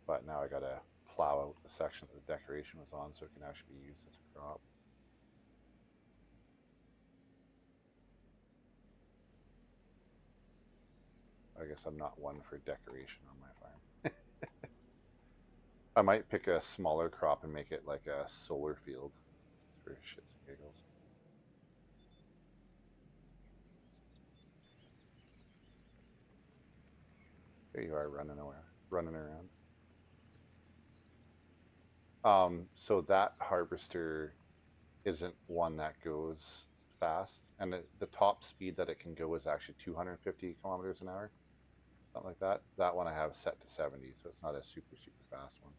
But now I got to plow out the section that the decoration was on so it can actually be used as a crop. I guess I'm not one for decoration on my farm. I might pick a smaller crop and make it like a solar field for shits and giggles. There you are running around. So that harvester isn't one that goes fast, and the top speed that it can go is actually 250 kilometers an hour, something like that. That one I have set to 70, so it's not a super fast one.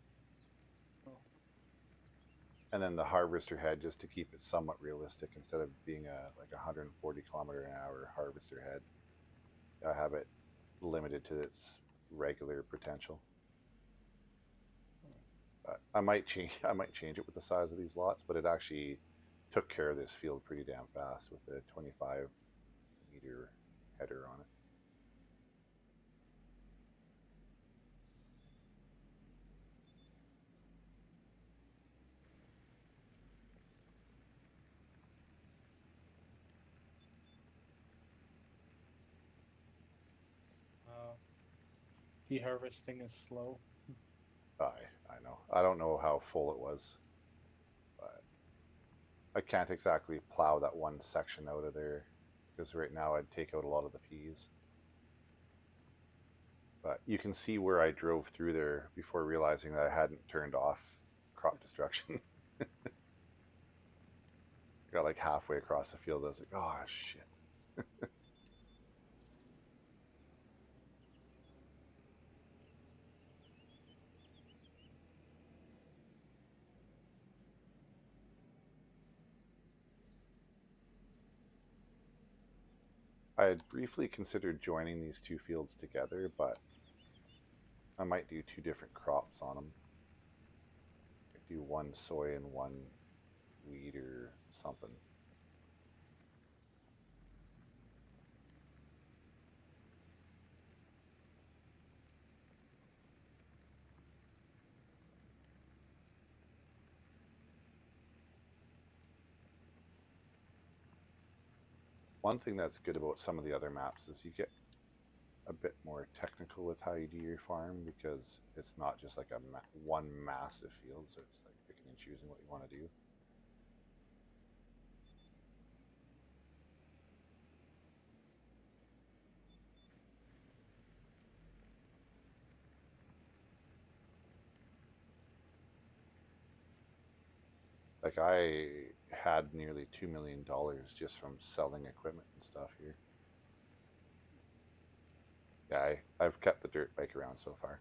oh. And then the harvester head, just to keep it somewhat realistic, instead of being like 140 kilometer an hour harvester head, I have it limited to its regular potential. But I might change it with the size of these lots, but it actually took care of this field pretty damn fast with the 25-meter header on it. De-harvesting is slow. I know. I don't know how full it was, but I can't exactly plow that one section out of there because right now I'd take out a lot of the peas. But you can see where I drove through there before realizing that I hadn't turned off crop destruction. I got like halfway across the field. I was like, oh, shit. I had briefly considered joining these two fields together, but I might do 2 different crops on them. I'd do 1 soy and 1 wheat or something. One thing that's good about some of the other maps is you get a bit more technical with how you do your farm because it's not just like one massive field, so it's like picking and choosing what you want to do. Like I had nearly $2 million just from selling equipment and stuff here. Yeah, I've kept the dirt bike around so far.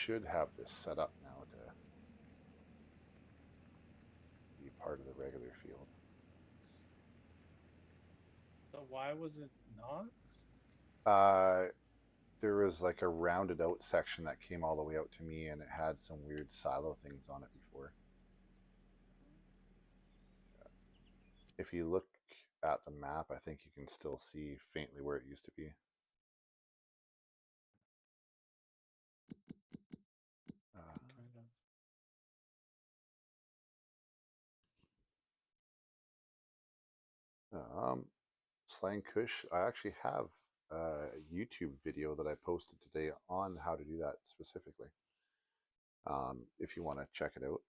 should have this set up now to be part of the regular field. So why was it not? There was like a rounded out section that came all the way out to me, and it had some weird silo things on it before. If you look at the map, I think you can still see faintly where it used to be. Kind Slang Kush, I actually have a YouTube video that I posted today on how to do that specifically. If you want to check it out.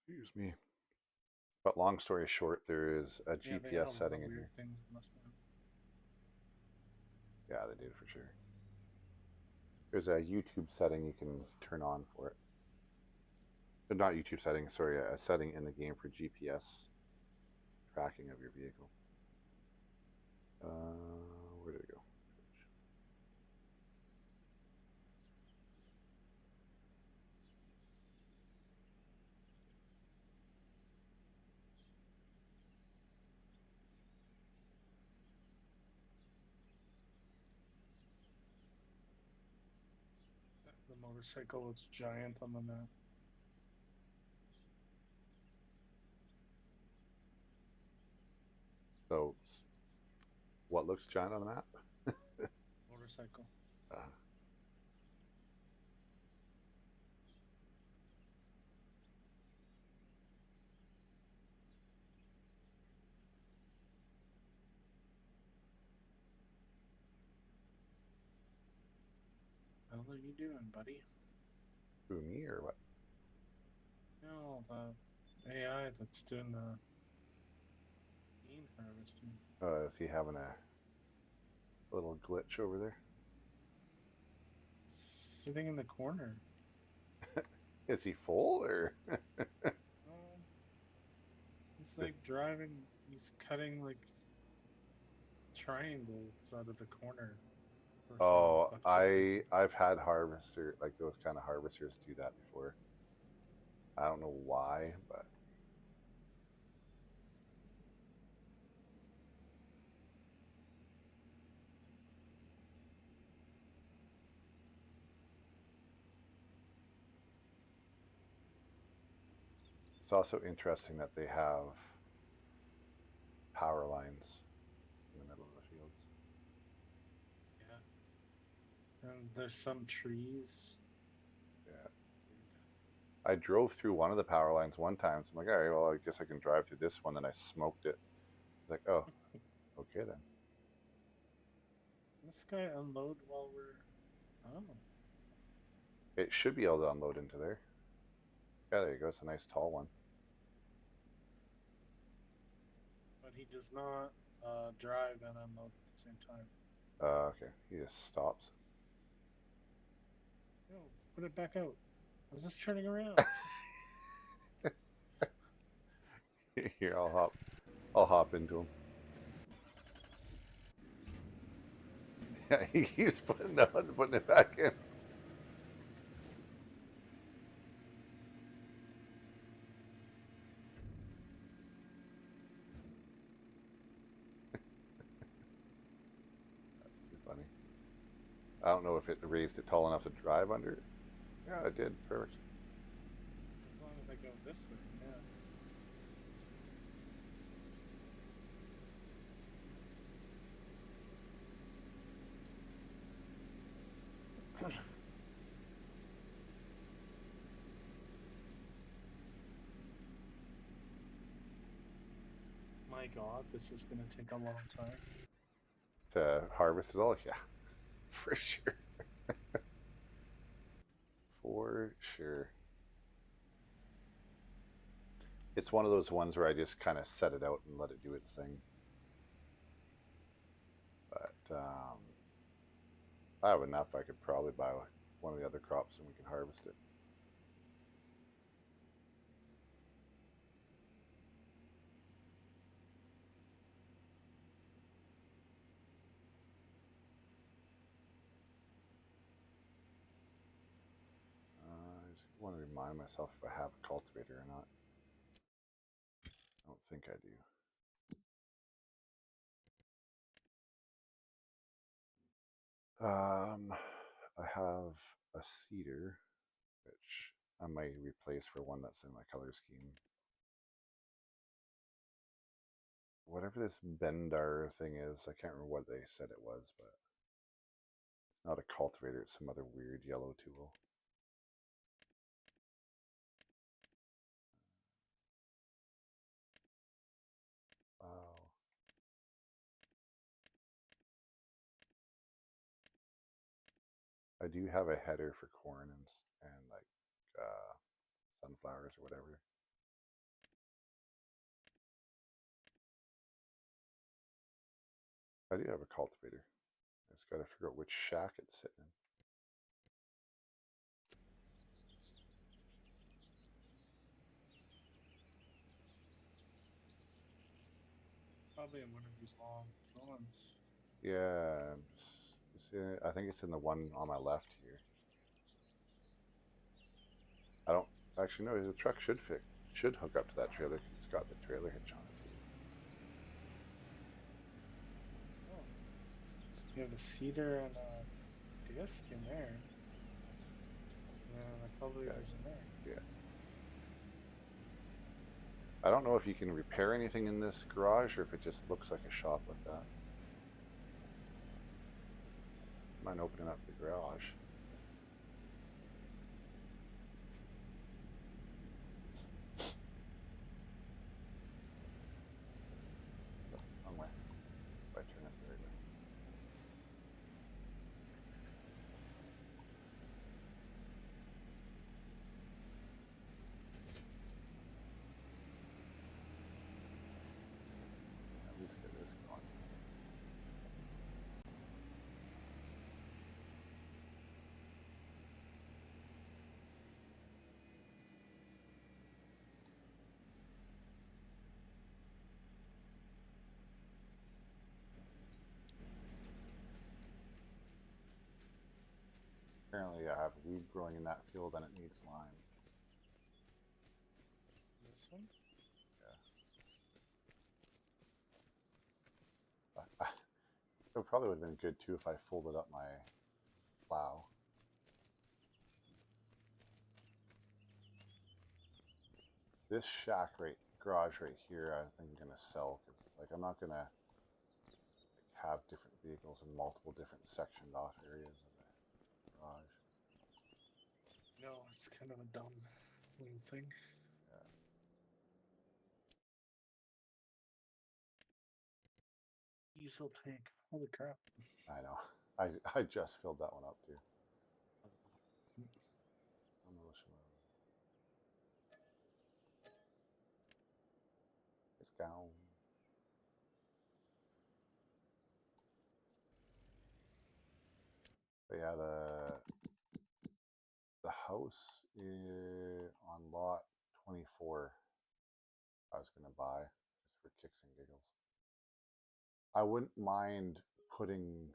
Excuse me. But long story short, there is a yeah, they had a GPS lot of setting in weird here. things. Must have. Yeah, they did for sure. There's a YouTube setting you can turn on for it. Not YouTube setting, sorry, a setting in the game for GPS tracking of your vehicle. Where did it go? The motorcycle was giant on the map. So, what looks giant on the map? Motorcycle. Uh, What are you doing, buddy? who, me or what? No, the AI that's doing the bean harvesting. Is he having a little glitch over there? Sitting in the corner. Is he full or? Um, he's like driving. He's cutting like triangles out of the corner. For some Oh, fucked up reason. I've had harvester like those kind of harvesters do that before. I don't know why, but it's also interesting that they have power lines in the middle of the fields. Yeah, and there's some trees. Yeah. I drove through one of the power lines one time, so I'm like, all right, well, I guess I can drive through this one, and I smoked it. Like, oh, okay then. This guy unload while we're. Oh, It should be able to unload into there. Yeah, there you go. It's a nice tall one. but he does not drive and unload at the same time. Okay, he just stops. No, put it back out. I was just turning around. Here, I'll hop into him. Yeah, he keeps putting it out and putting it back in. That's too funny. I don't know if it raised it tall enough to drive under it. Yeah, it did. Perfect. As long as I go this way, yeah. My God, this is gonna take a long time. To harvest it all, yeah, for sure. For sure. It's one of those ones where I just kind of set it out and let it do its thing. But I have enough. I could probably buy one of the other crops and we can harvest it. want to remind myself if I have a cultivator or not. I don't think I do. I have a cedar, which I might replace for one that's in my color scheme. Whatever this Bendar thing is, I can't remember what they said it was, but it's not a cultivator, it's some other weird yellow tool. Wow. I do have a header for corn and like sunflowers or whatever. I do have a cultivator. I just got to figure out which shack it's sitting in. Probably in one of these long ones. Yeah, I think it's in the one on my left here. I don't actually know. The truck should hook up to that trailer because it's got the trailer hitch on it too. Oh, you have a cedar and a disc in there. And a cultivator's in there. Yeah. I don't know if you can repair anything in this garage or if it just looks like a shop like that. Mind opening up the garage. Wrong way. If I turn it the right way. At least get this going. Apparently I have weed growing in that field and it needs lime. This one? Yeah. It probably would have been good too if I folded up my plow. This garage right here, I think I'm gonna sell because it's like I'm not gonna have different vehicles in multiple different sectioned off areas of the garage. No, it's kind of a dumb little thing. Yeah. Diesel tank. Holy crap. I know. I just filled that one up too. It's gone. But yeah, the house on lot 24 I was gonna buy just for kicks and giggles. I wouldn't mind putting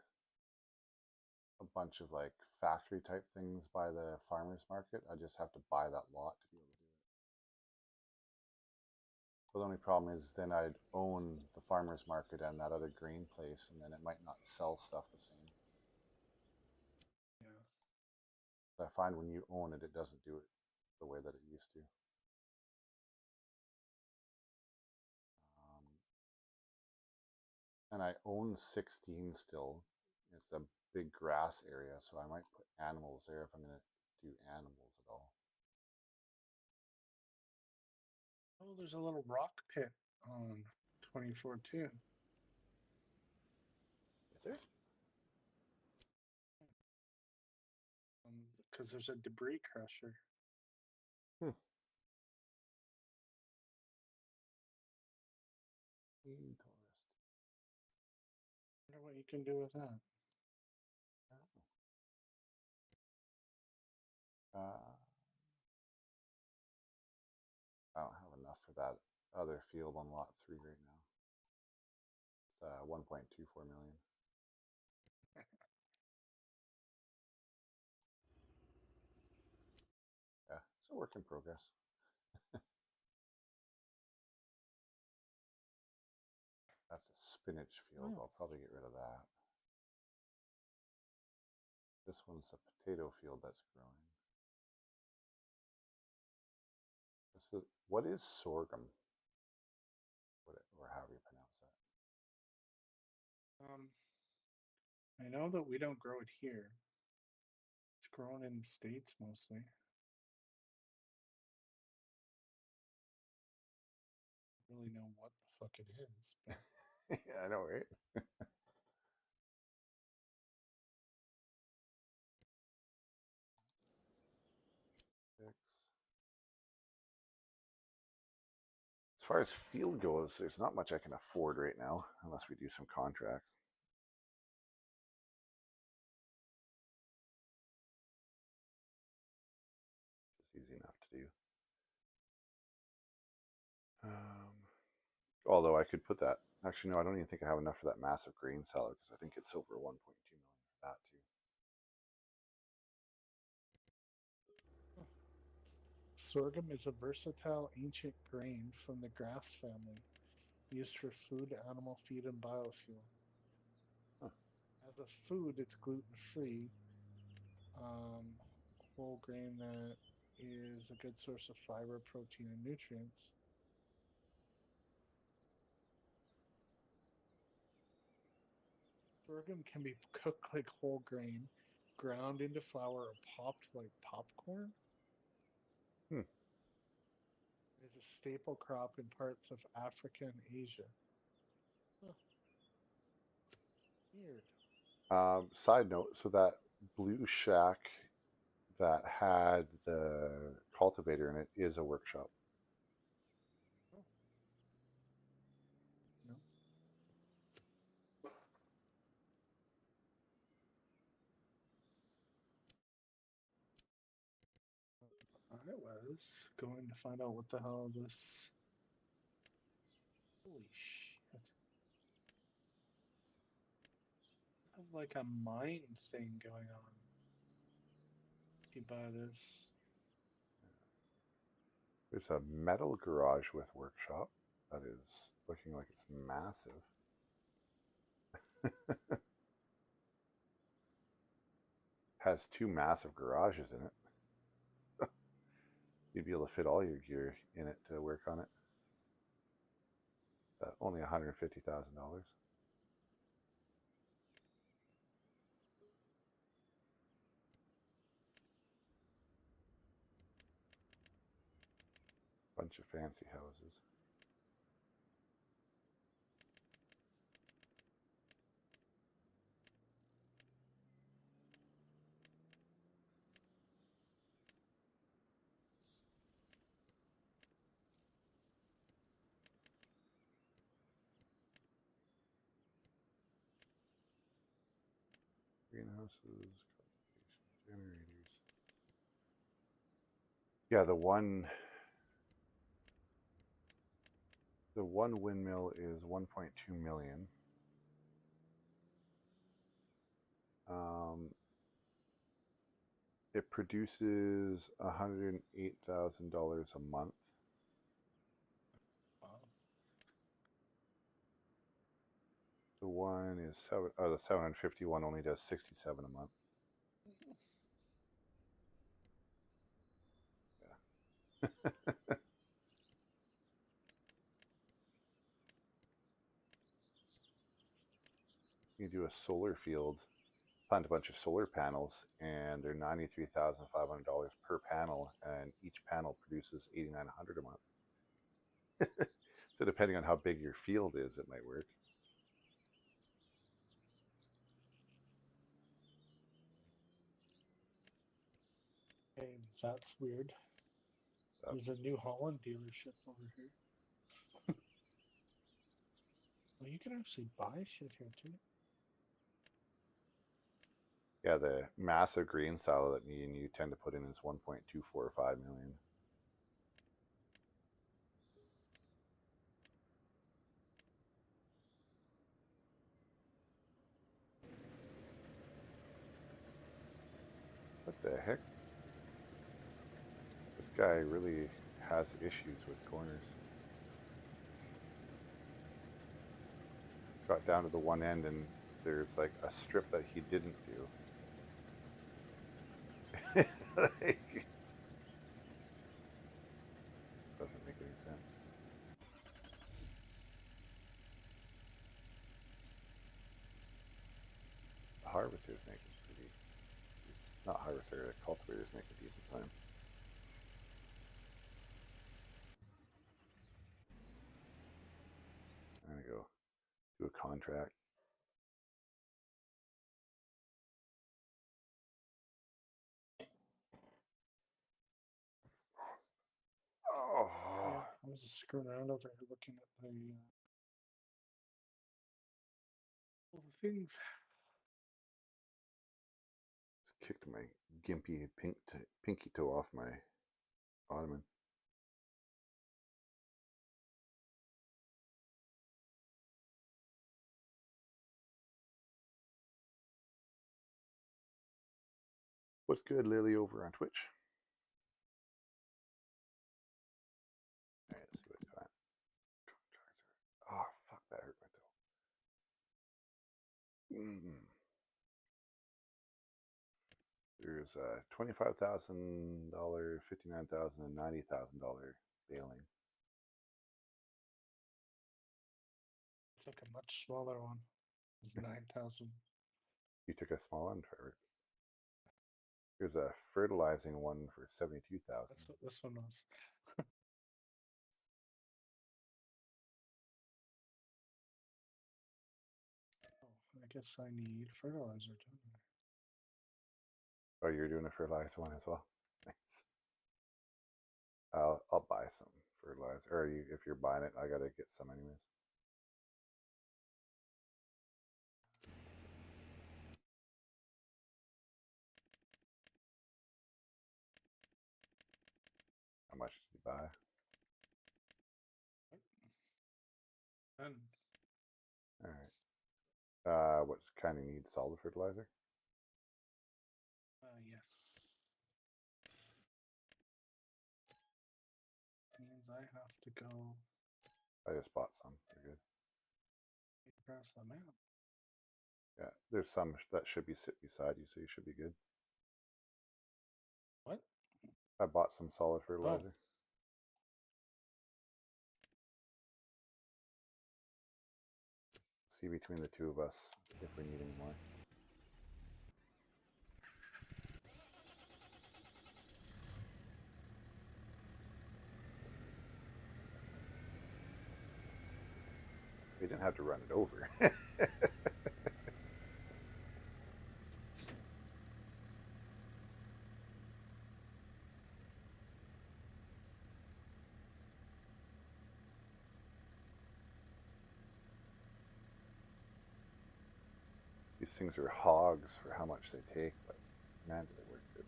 a bunch of like factory type things by the farmers market. I just have to buy that lot to be able to do it. But the only problem is then I'd own the farmers market and that other grain place, and then it might not sell stuff the same. Yeah. So I find when you own it, it doesn't do it the way that it used to. Um, and I own 16 still. It's a big grass area, so I might put animals there if I'm going to do animals at all. Oh, there's a little rock pit on 24 too. Is there? Because there's a debris crusher. Hmm. Interesting. I wonder what you can do with that. I don't have enough for that other field on lot 3 right now. It's 1.24 million. Yeah, It's a work in progress. That's a spinach field. Oh. I'll probably get rid of that. This one's a potato field that's growing. What is sorghum? Or how do you pronounce I know that we don't grow it here. It's grown in the States mostly. I don't really know what the fuck it is, but that? Yeah, I know, right? As far as field goes, there's not much I can afford right now, unless we do some contracts. It's easy enough to do. Although I could put that. Actually, no, I don't even think I have enough for that massive grain salad because I think it's over 1.2 million for that too. sorghum is a versatile ancient grain from the grass family, used for food, animal feed, and biofuel. Huh. As a food, it's gluten-free, um, whole grain that is a good source of fiber, protein, and nutrients. Sorghum can be cooked like whole grain, ground into flour, or popped like popcorn. Hmm. It is a staple crop in parts of Africa and Asia. Huh, weird. Side note: so that blue shack that had the cultivator in it is a workshop. Oh, no. I was going to find out what the hell this. Holy shit. I have like a mine thing going on. If you buy this. There's a metal garage with workshop that is looking like it's massive. Has two massive garages in it. You'd be able to fit all your gear in it to work on it. Only $150,000. Bunch of fancy houses. Greenhouses, cultivation, generators. Yeah, the one windmill is 1.2 million. It produces $108,000 a month. Wow. The one is the 751 only does 67 a month. Yeah. You do a solar field, plant a bunch of solar panels, and they're $93,500 per panel, and each panel produces 8,900 a month. So depending on how big your field is, it might work. Hey, that's weird. There's a New Holland dealership over here. Well, you can actually buy shit here too. Yeah, the massive green silo that me and you tend to put in is 1.245 million. What the heck? This guy really has issues with corners. Got down to the one end and there's like a strip that he didn't do. Like, doesn't make any sense. The harvester's making pretty decent. Not harvester, the cultivator's making decent time. I'm gonna go do a contract. Oh, Yeah, I was just screwing around over here looking at all the things. just kicked my gimpy pinky toe off my ottoman. What's good, Lily, over on Twitch? All right, let's see what contracts are. Oh, fuck, that hurt my toe. There's $25,000, $59,000, and $90,000 bailing. Took a much smaller one. It was 9,000. You took a small one, Trevor. Here's a fertilizing one for 72,000. That's what this one was. Oh, I guess I need fertilizer, don't I? Oh, you're doing a fertilizer one as well. Nice. I'll buy some fertilizer, or if you're buying it, I gotta get some anyways. How much did you buy? And All right. What kind of need solid fertilizer? yes. Means I have to go I just bought some. They're good. across the map. Yeah, there's some that should be sit beside you, so you should be good. What? I bought some solid Oh, fertilizer. See between the two of us if we need any more. We didn't have to run it over. These things are hogs for how much they take, but man, do they work good.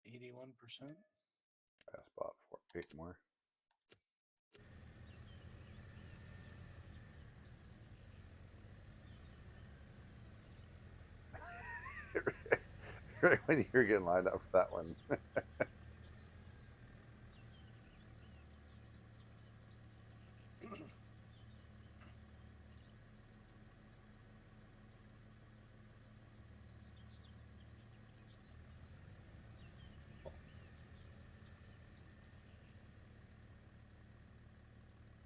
oh, 81%. I just bought 8 more. Right when you were getting lined up for that one.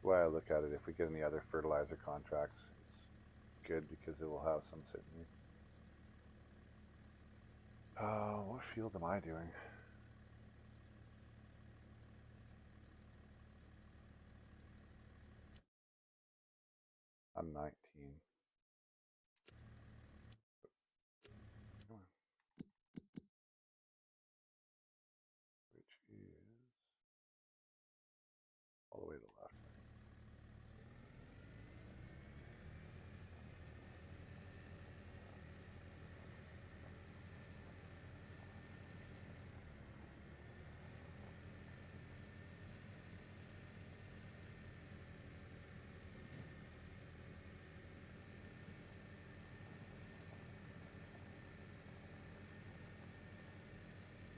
The way I look at it, if we get any other fertilizer contracts, it's good because it will have some sitting here. What field am I doing? I'm 19. Come on.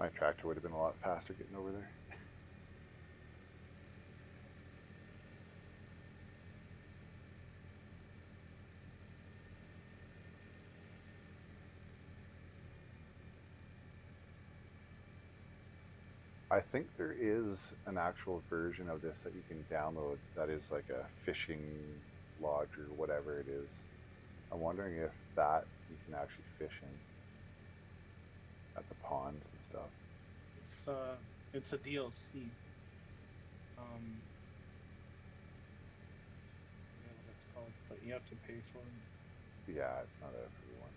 My tractor would have been a lot faster getting over there. I think there is an actual version of this that you can download that is like a fishing lodge or whatever it is. I'm wondering if that you can actually fish in at the ponds and stuff. It's a DLC. I don't know what it's called, but you have to pay for it. Yeah, it's not a free one.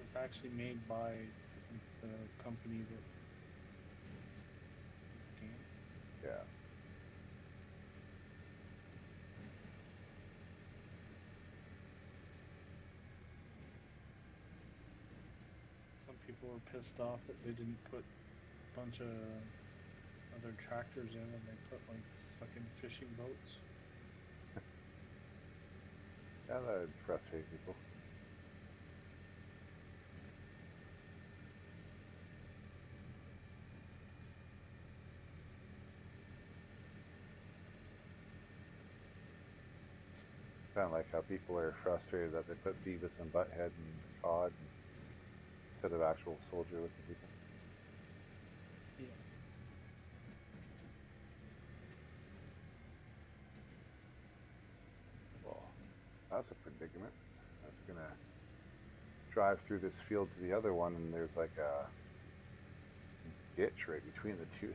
It's actually made by the company that game. Yeah. Some people were pissed off that they didn't put a bunch of other tractors in, and they put like fucking fishing boats. Yeah, that would frustrate people. Kind of like how people are frustrated that they put Beavis and Butthead and Cod instead of actual soldier-looking people. Yeah. Well, that's a predicament. That's gonna drive through this field to the other one, and there's like a ditch right between the two.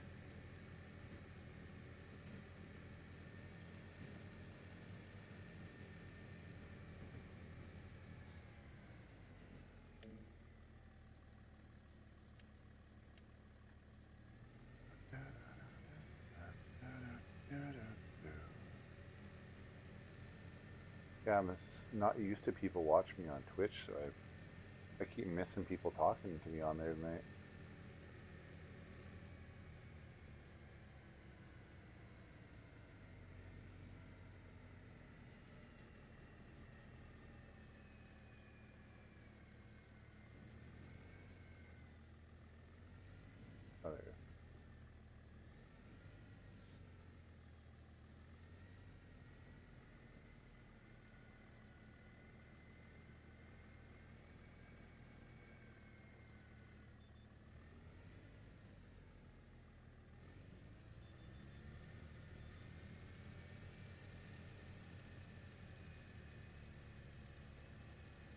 Yeah, I'm not used to people watch me on Twitch, so I keep missing people talking to me on there tonight. Oh, there it is.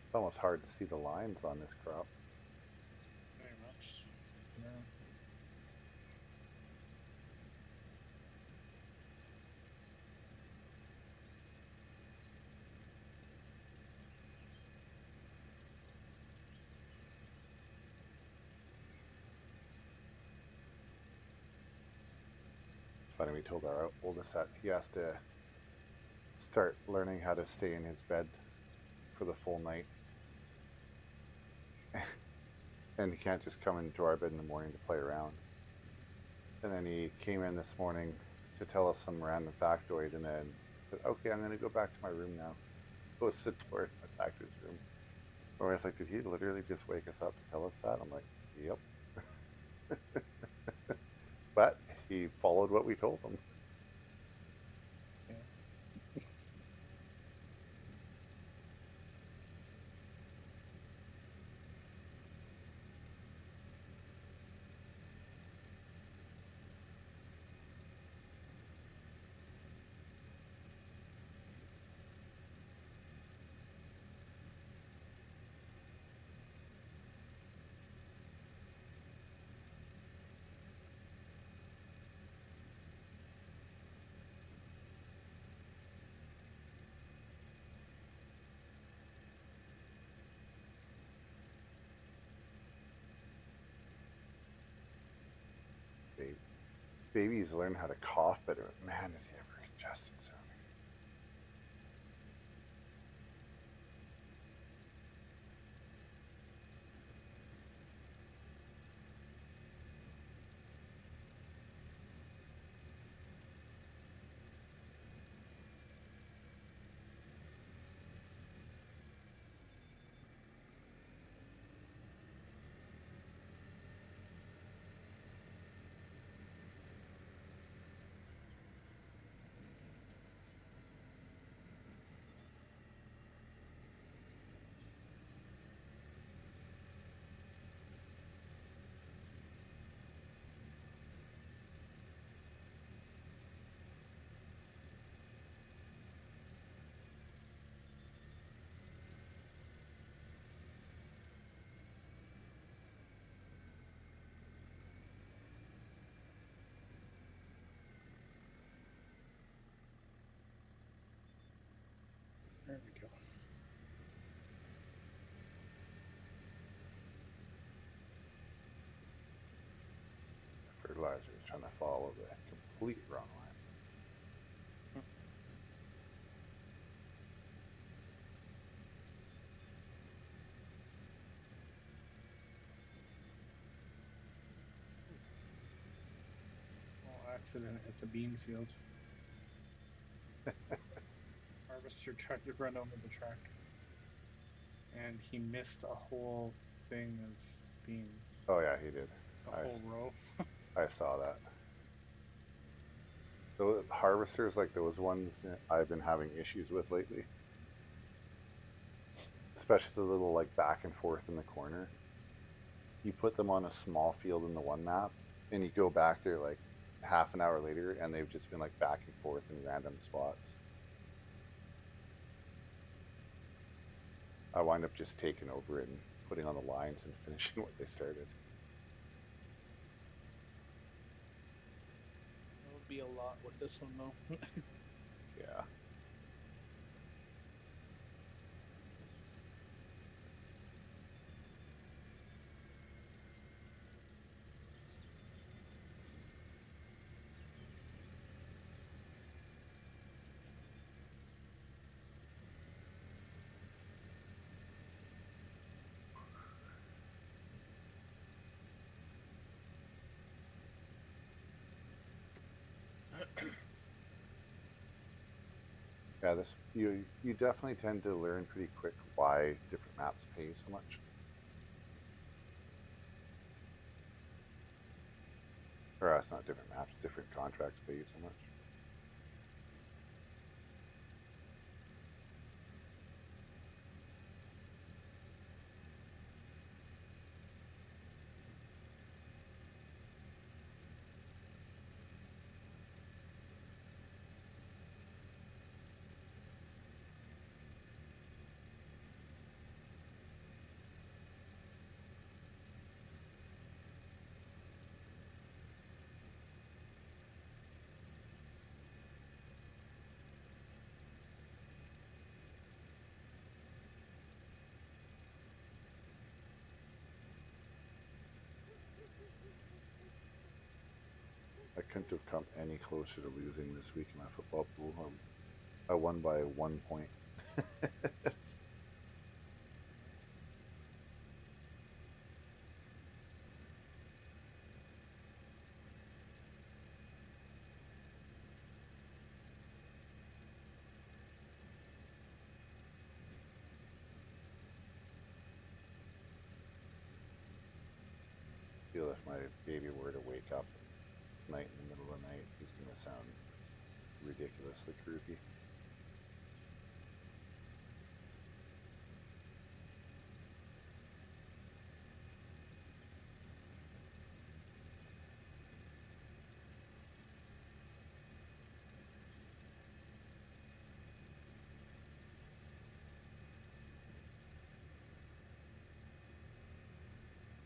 It's almost hard to see the lines on this crop. Very much. Yeah. It's funny, we told our oldest that he has to start learning how to stay in his bed for the full night. And he can't just come into our bed in the morning to play around. And then he came in this morning to tell us some random factoid and then said, okay, I'm going to go back to my room now. Goes to the door and went back to his room. I was like, did he literally just wake us up to tell us that? I'm like, yep. But he followed what we told him. Yeah. Babies learn how to cough better. Man, is he ever congested sounding. harvesters trying to follow the complete wrong line. Oh, accident at the bean field. Harvester tried to run over the track, and he missed a whole thing of beans. Oh yeah, he did. A whole row. I saw that. The harvesters like those ones I've been having issues with lately, especially the little like back and forth in the corner. You put them on a small field in the one map, and you go back there like half an hour later, and they've just been like back and forth in random spots. I wind up just taking over it and putting on the lines and finishing what they started. That would be a lot with this one though. Yeah. Yeah, this you definitely tend to learn pretty quick why different maps pay so much. Or it's not different maps, different contracts pay so much. I couldn't have come any closer to losing this week in my football pool. I won by 1 point. I feel if my baby were to wake up tonight in the middle of the night, he's going to sound ridiculously creepy.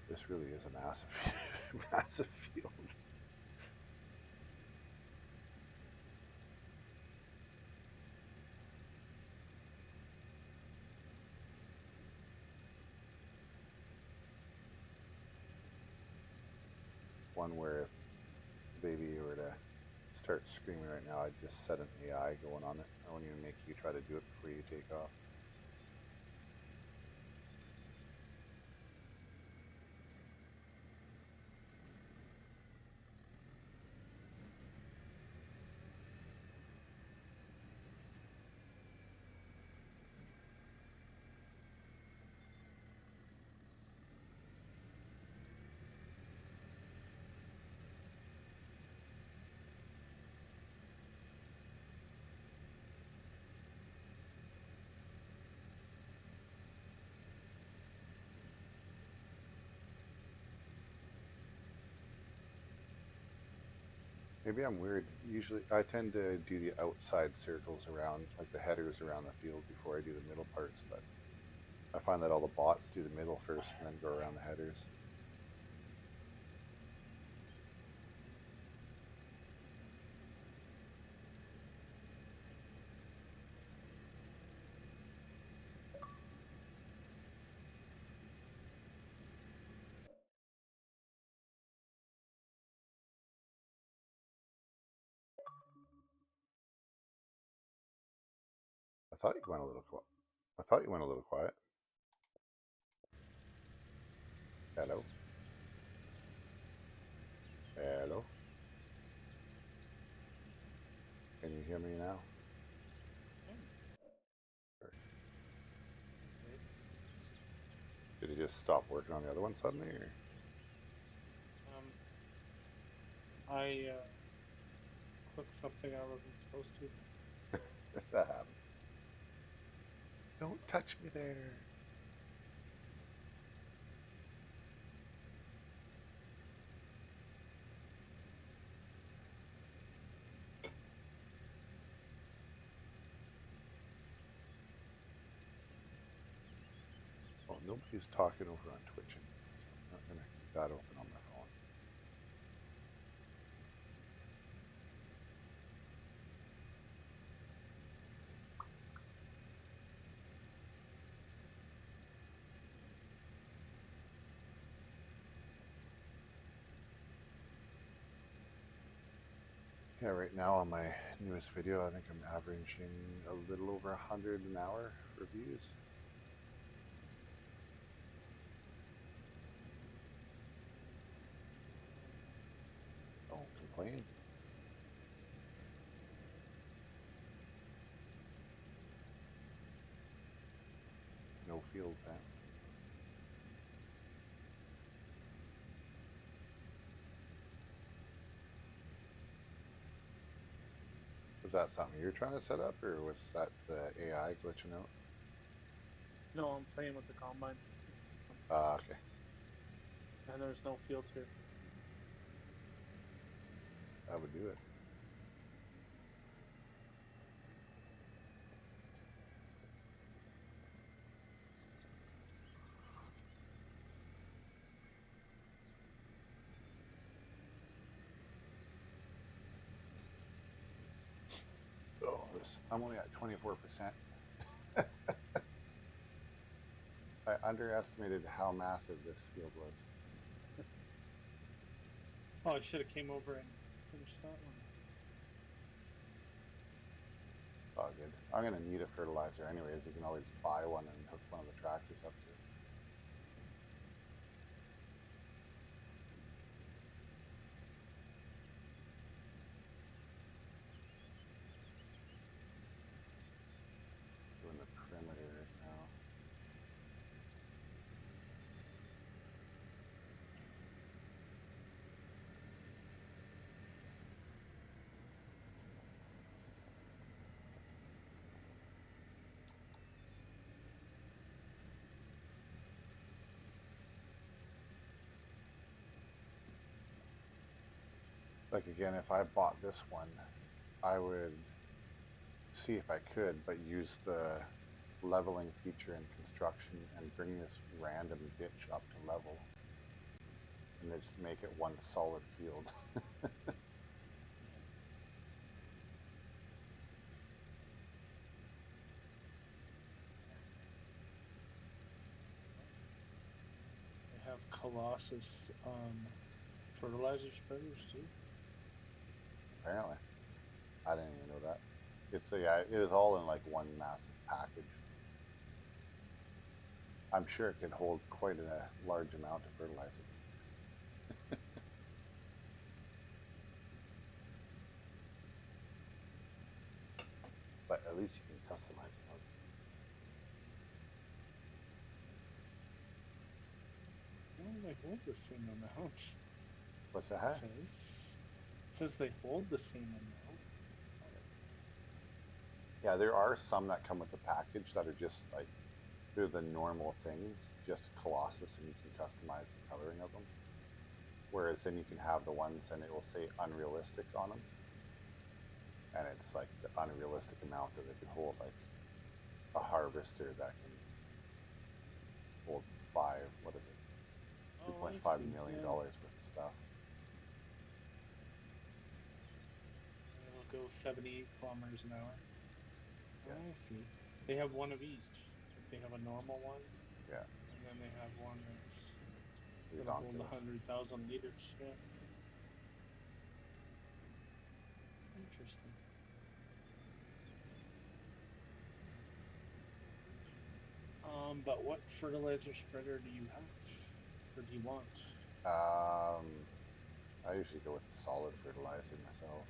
This really is a massive, massive field. One where if the baby were to start screaming right now, I'd just set an AI going on it. I won't even make you try to do it before you take off. Maybe I'm weird. Usually, I tend to do the outside circles around, like the headers around the field before I do the middle parts, but I find that all the bots do the middle first and then go around the headers. thought you went a little quiet. I thought you went a little quiet. Hello. Hello. Can you hear me now? Did he just stop working on the other one suddenly, or? I clicked something I wasn't supposed to. That happens. Don't touch me there. Well, nobody's talking over on Twitch anymore, so I'm not going to keep that open on my phone. Yeah, right now on my newest video, I think I'm averaging a little over 100 an hour for views. Don't complain. No field fan. Was that something you're trying to set up, or was that the AI glitching out? No, I'm playing with the combine. Okay. And there's no field here. That would do it. Oh, I'm only at 24%. I underestimated how massive this field was. Oh, I should have came over and finished that one. Oh, good. I'm going to need a fertilizer anyways. You can always buy one and hook one of the tractors up to it. Doing the perimeter right now. Like again, if I bought this one, I would see if I could, but use the leveling feature in construction and bring this random ditch up to level, and then just make it one solid field. They have Colossus fertilizer spreaders too. Apparently, I didn't even know that. It's yeah, it was all in like one massive package. I'm sure it could hold quite a large amount of fertilizer. But at least you can customize it. Oh, they hold the same amount. What's that? It says they hold the same amount. Yeah, there are some that come with the package that are just like, they're the normal things, just Colossus, and you can customize the coloring of them. Whereas then you can have the ones and it will say unrealistic on them. And it's like the unrealistic amount that it can hold, like a harvester that can hold what is it? $2.5 million worth of stuff. It'll go 78 kilometers an hour. Yeah. I see. They have one of each. They have a normal one. Yeah. And then they have one that's gonna hold Ridiculous. 100,000 liters. Yeah. Interesting. But what fertilizer spreader do you have, or do you want? I usually go with the solid fertilizer myself.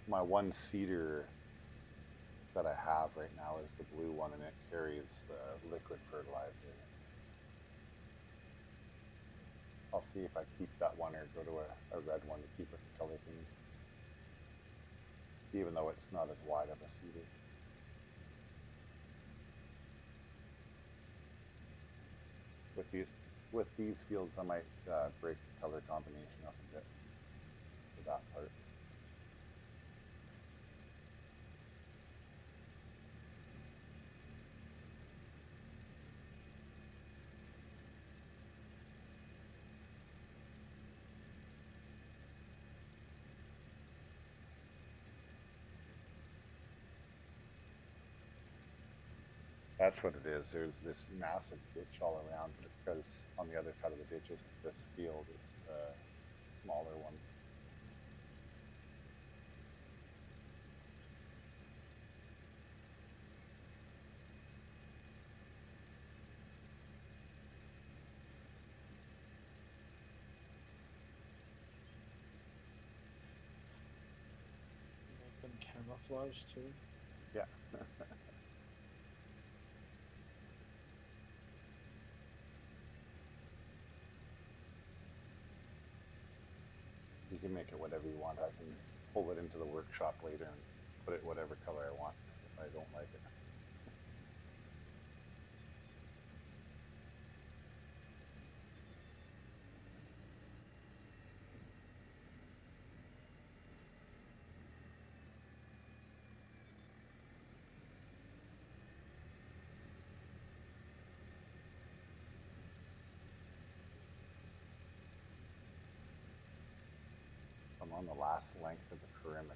My one seeder that I have right now is the blue one, and it carries the liquid fertilizer. I'll see if I keep that one or go to a red one to keep with the color theme, even though it's not as wide of a seeder. With these fields, I might break the color combination up a bit for that part. That's what it is. There's this massive ditch all around, but it's because on the other side of the ditch isn't this field, it's the smaller one. Make them camouflage too. Yeah. You can make it whatever you want. I can pull it into the workshop later and put it whatever color I want if I don't like it. I'm on the last length of the perimeter.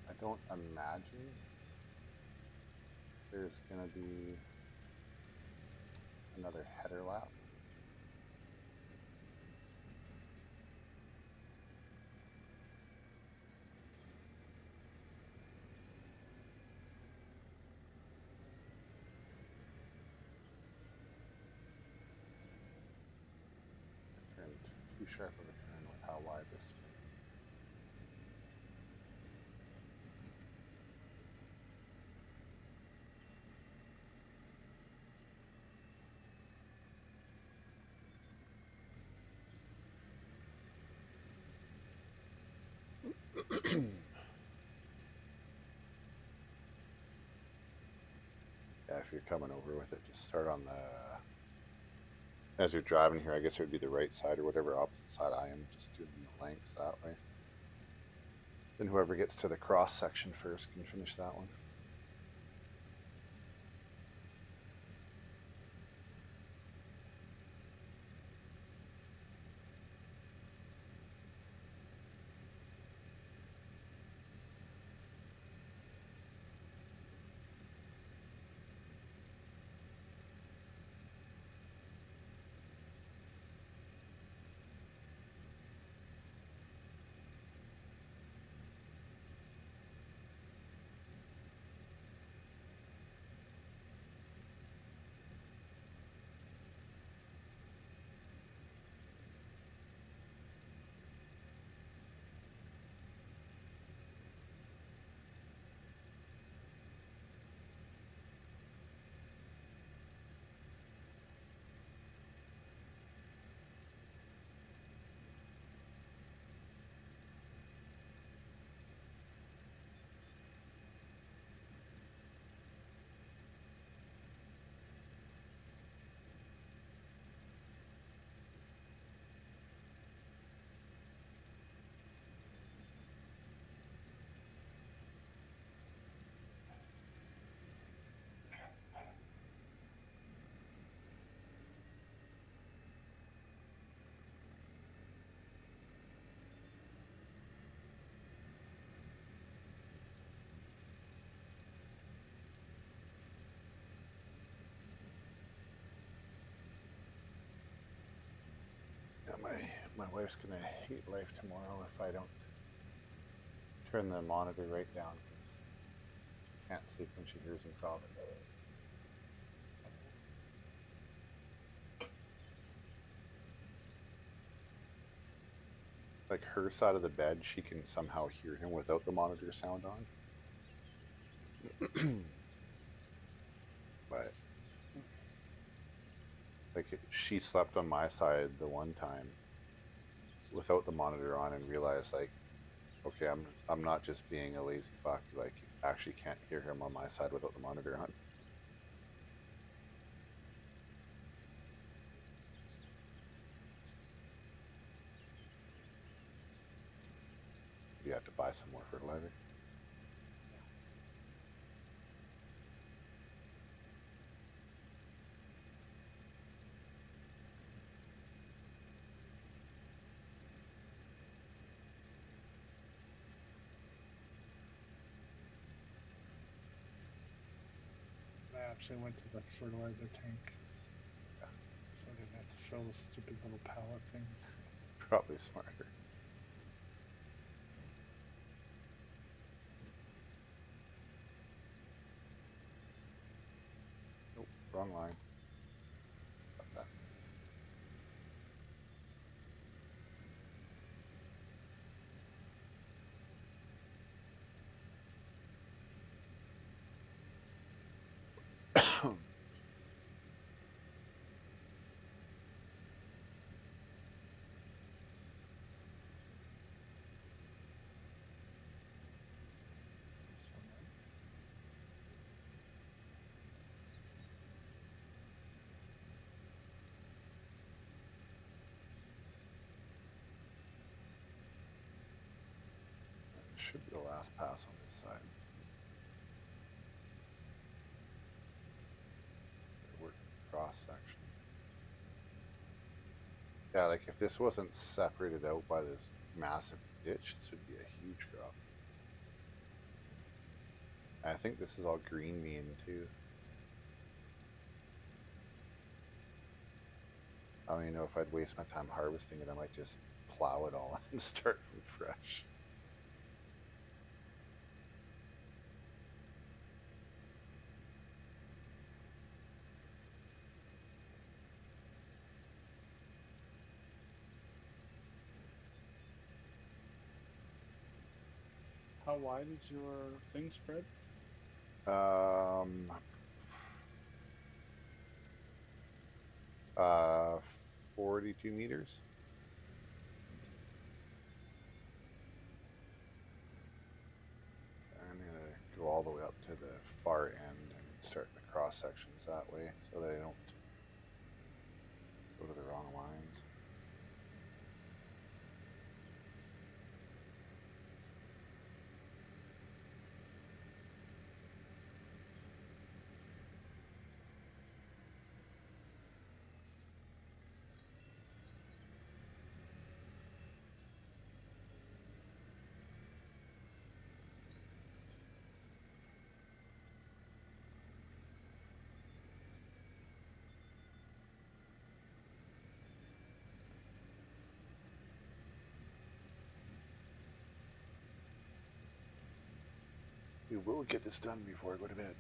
I don't imagine there's going to be another header lap. I turned too sharp of a turn with how wide this spins. Yeah, if you're coming over with it, just start on the, as you're driving here, I guess it would be the right side or whatever opposite side I am, just doing the length that way. Then whoever gets to the cross section first can finish that one. My wife's gonna hate life tomorrow if I don't turn the monitor right down because she can't sleep when she hears him coughing. Like her side of the bed, she can somehow hear him without the monitor sound on. But like she slept on my side the one time without the monitor on and realized like, okay, I'm not just being a lazy fuck. Like, actually can't hear him on my side without the monitor on. You have to buy some more fertilizer. I actually went to the fertilizer tank, so I didn't have to fill the stupid little pallet things. Probably smarter. Nope, wrong line. Got that. This one, right? Should be the last pass on this side. Work cross section. Yeah, like if this wasn't separated out by this massive ditch, this would be a huge crop. And I think this is all green bean too. I don't even know if I'd waste my time harvesting it. I might just plow it all and start from fresh. How wide is your thing spread? Um, uh, 42 meters. I'm gonna go all the way up to the far end and start the cross sections that way so they don't go to the wrong lines. We will get this done before I go to bed.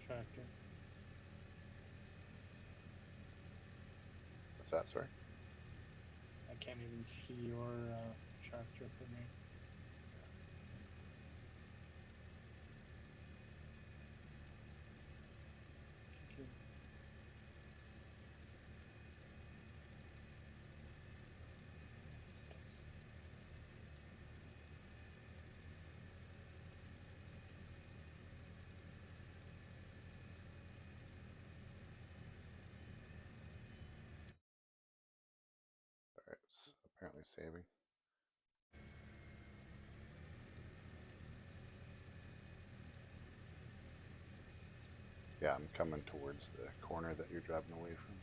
Tractor. What's that, sorry? I can't even see your tractor for me. Okay. Alright, it's apparently saving. Yeah, I'm coming towards the corner that you're driving away from.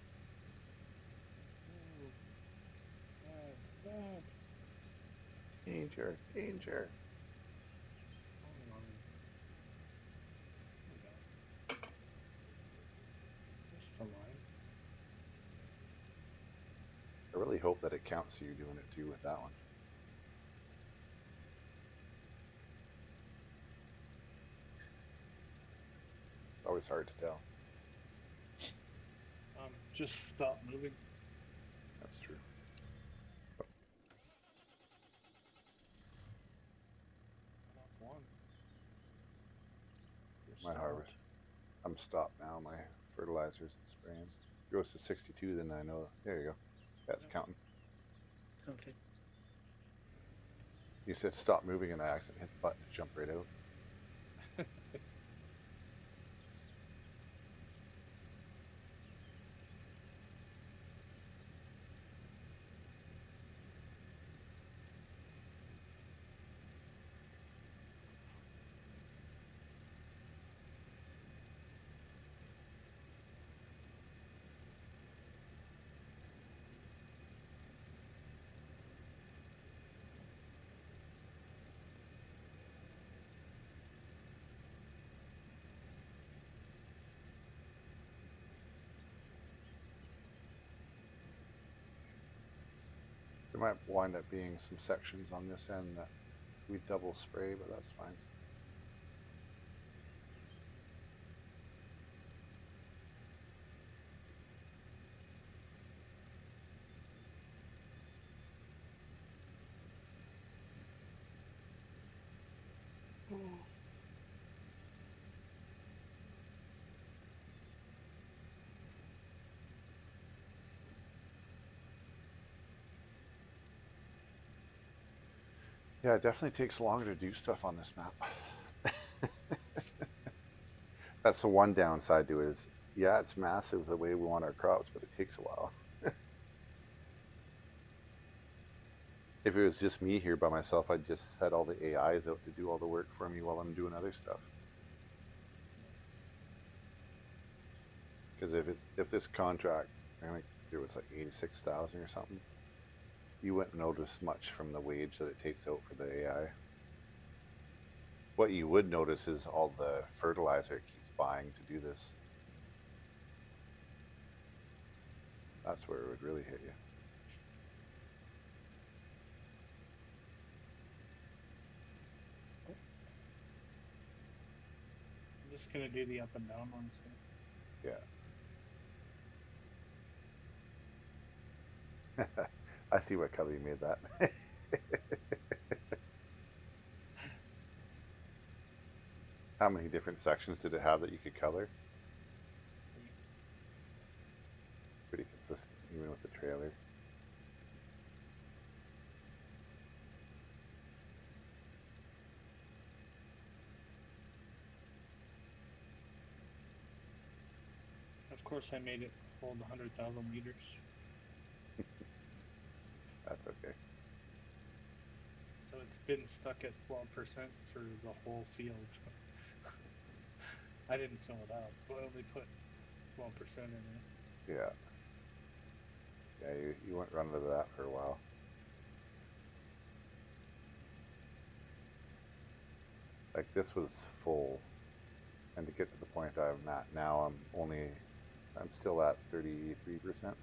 Oh, bad. Danger, danger. Oh, there we go. really hope that it counts so you're doing it too with that one. It's always hard to tell. Just stop moving. That's true. Knock one. You're My harvest. stopped. I'm stopped now. My fertilizer's spraying. It goes to 62, then I know. There you go. That's Yep. counting. Okay. You said stop moving, and I accidentally hit the button to jump right out. There might wind up being some sections on this end that we double spray, but that's fine. Yeah, it definitely takes longer to do stuff on this map. That's the one downside to it is, yeah, it's massive the way we want our crops, but it takes a while. If it was just me here by myself, I'd just set all the AIs out to do all the work for me while I'm doing other stuff. Because if this contract, I think there was like 86,000 or something, you wouldn't notice much from the wage that it takes out for the AI. What you would notice is all the fertilizer it keeps buying to do this. That's where it would really hit you. I'm just gonna do the up and down ones here. Yeah. I see what color you made that. How many different sections did it have that you could color? Pretty consistent, even with the trailer. Of course, I made it hold 100,000 liters. That's okay. So it's been stuck at 12% for the whole field. I didn't fill it out, but I only put 12% in it. Yeah. Yeah, you went running to that for a while. Like this was full, and to get to the point I'm at now, I'm still at 33%.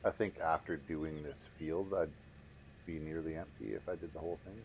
I think after doing this field, I'd be nearly empty if I did the whole thing.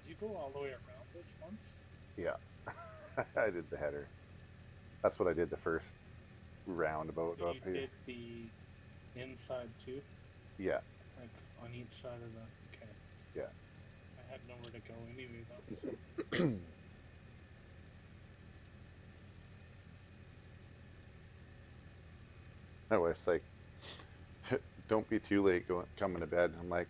Did you go all the way around this once? Yeah, I did the header. That's what I did the first roundabout So up you here. did the inside too? Yeah, Like on each side of the. Okay. yeah. I had nowhere to go anyway, though. So. My wife's like, "Don't be too late coming to bed." I'm like,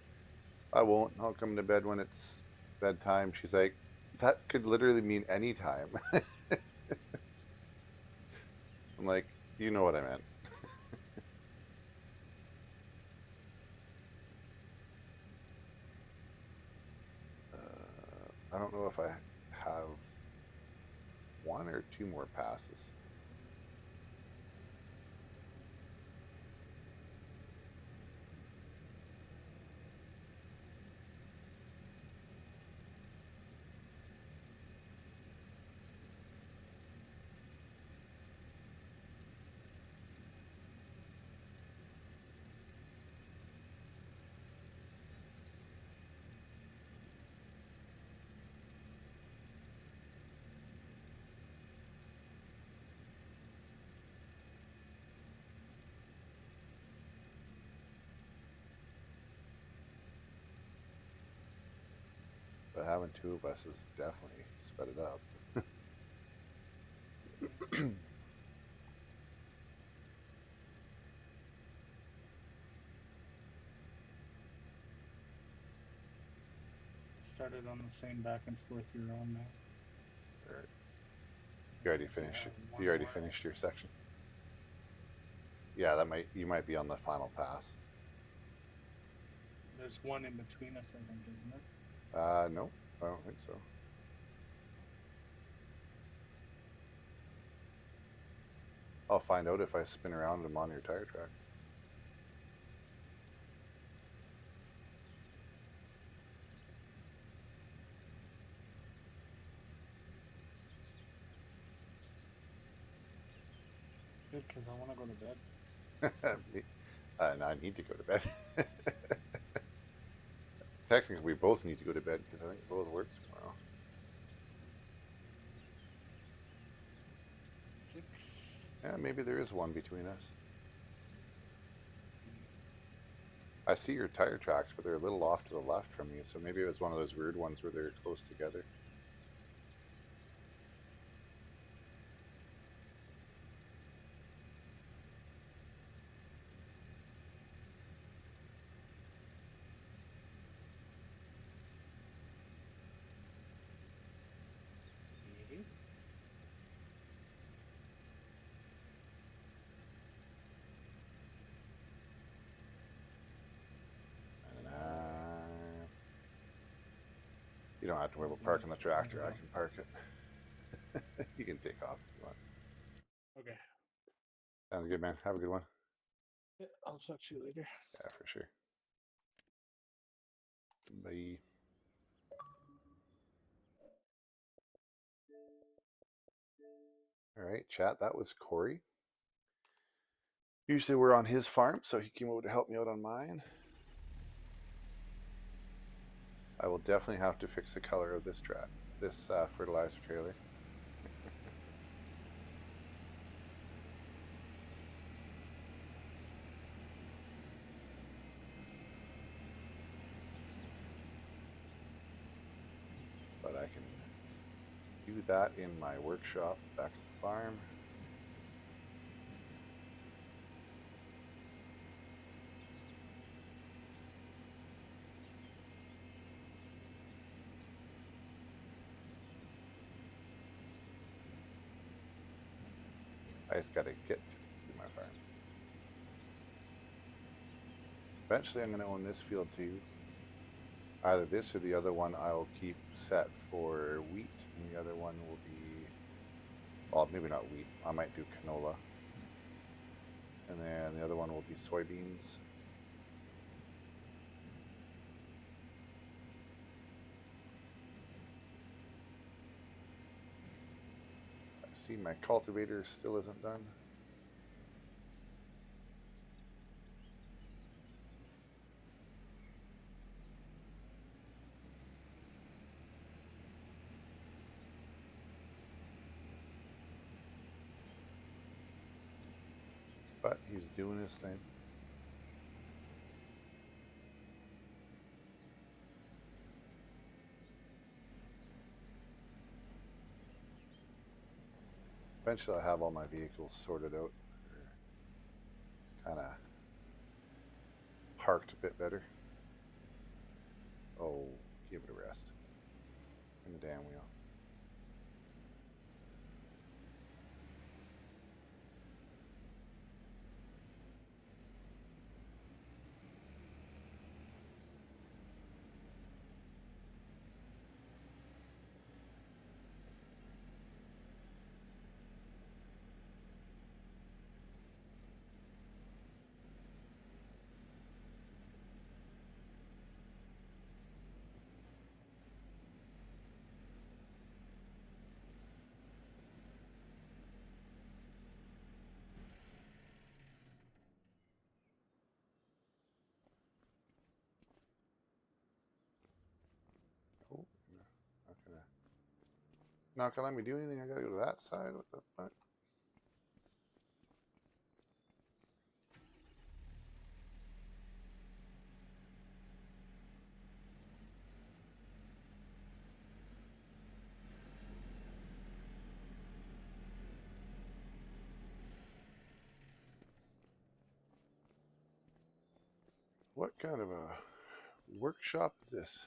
"I won't. I'll come to bed when it's bedtime." She's like, "That could literally mean any time." I'm like, "You know what I meant." I don't know if I have one or two more passes. But having two of us has definitely sped it up. Started on the same back and forth you're on now. You already finished. You already finished your section. Yeah, you might be on the final pass. There's one in between us, I think, isn't it? No, I don't think so. I'll find out if I spin around them on your tire tracks. Good, because I want to go to bed. And I need to go to bed. Technically, we both need to go to bed because I think we both work tomorrow. 6. Yeah, maybe there is one between us. I see your tire tracks, but they're a little off to the left from you, so maybe it was one of those weird ones where they're close together. You don't have to worry about parking the tractor. I can park it. You can take off if you want. Okay. Sounds good, man. Have a good one. Yeah, I'll talk to you later. Yeah, for sure. Bye. All right, chat. That was Corey. Usually we're on his farm, so he came over to help me out on mine. I will definitely have to fix the color of this fertilizer trailer. But I can do that in my workshop back at the farm. I just got to get to my farm. Eventually, I'm going to own this field too. Either this or the other one I'll keep set for wheat, and the other one will be, well, maybe not wheat. I might do canola. And then the other one will be soybeans. I see my cultivator still isn't done. But he's doing his thing. Eventually I'll have all my vehicles sorted out, kind of parked a bit better. Oh, give it a rest. In the damn wheel. Not gonna let me do anything. I gotta go to that side. What the fuck? What kind of a workshop is this?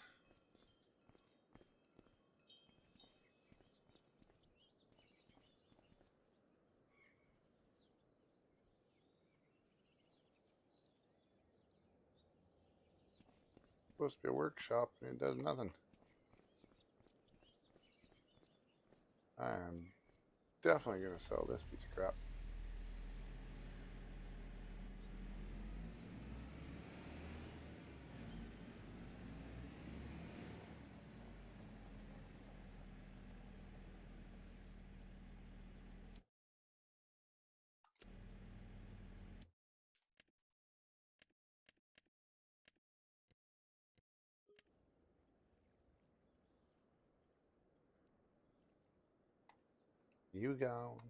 Supposed to be a workshop and it does nothing. I am definitely gonna sell this piece of crap. You go.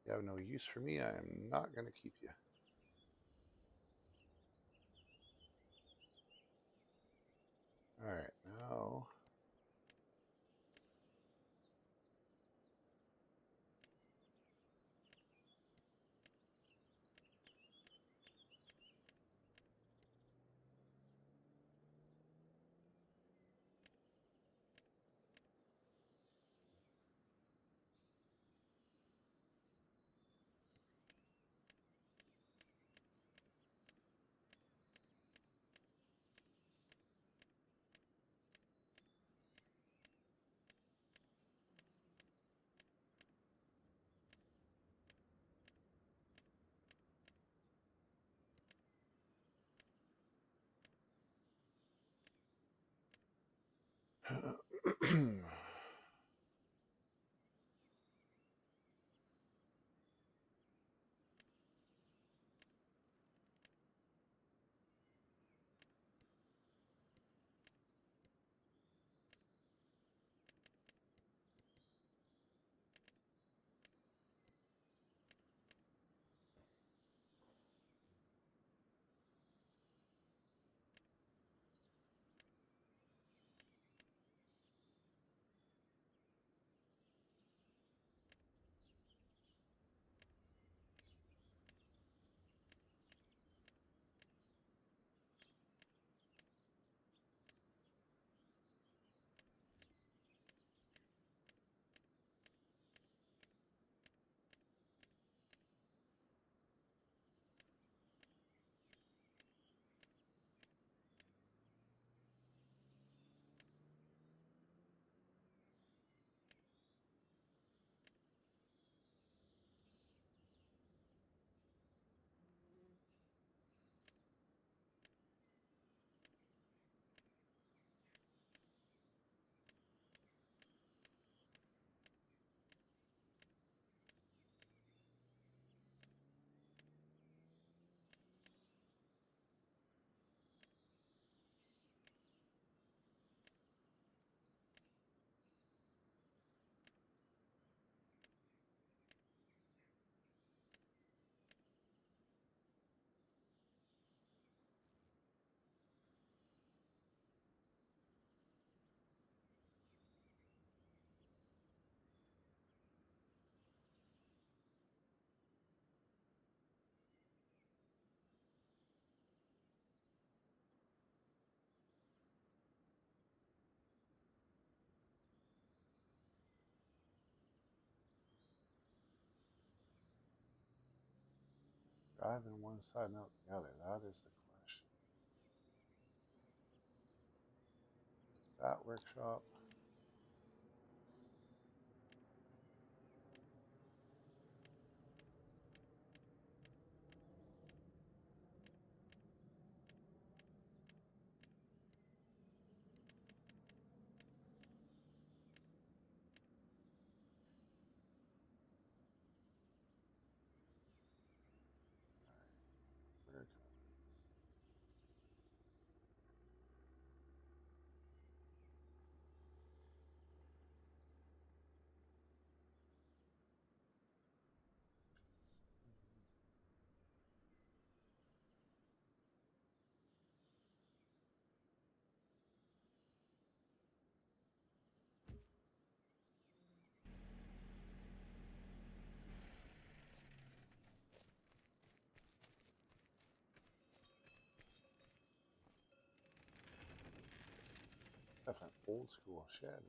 You have no use for me. I am not gonna keep you. All right, now. Driving one side, not the other. That is the question. That workshop. Where have an old school shed.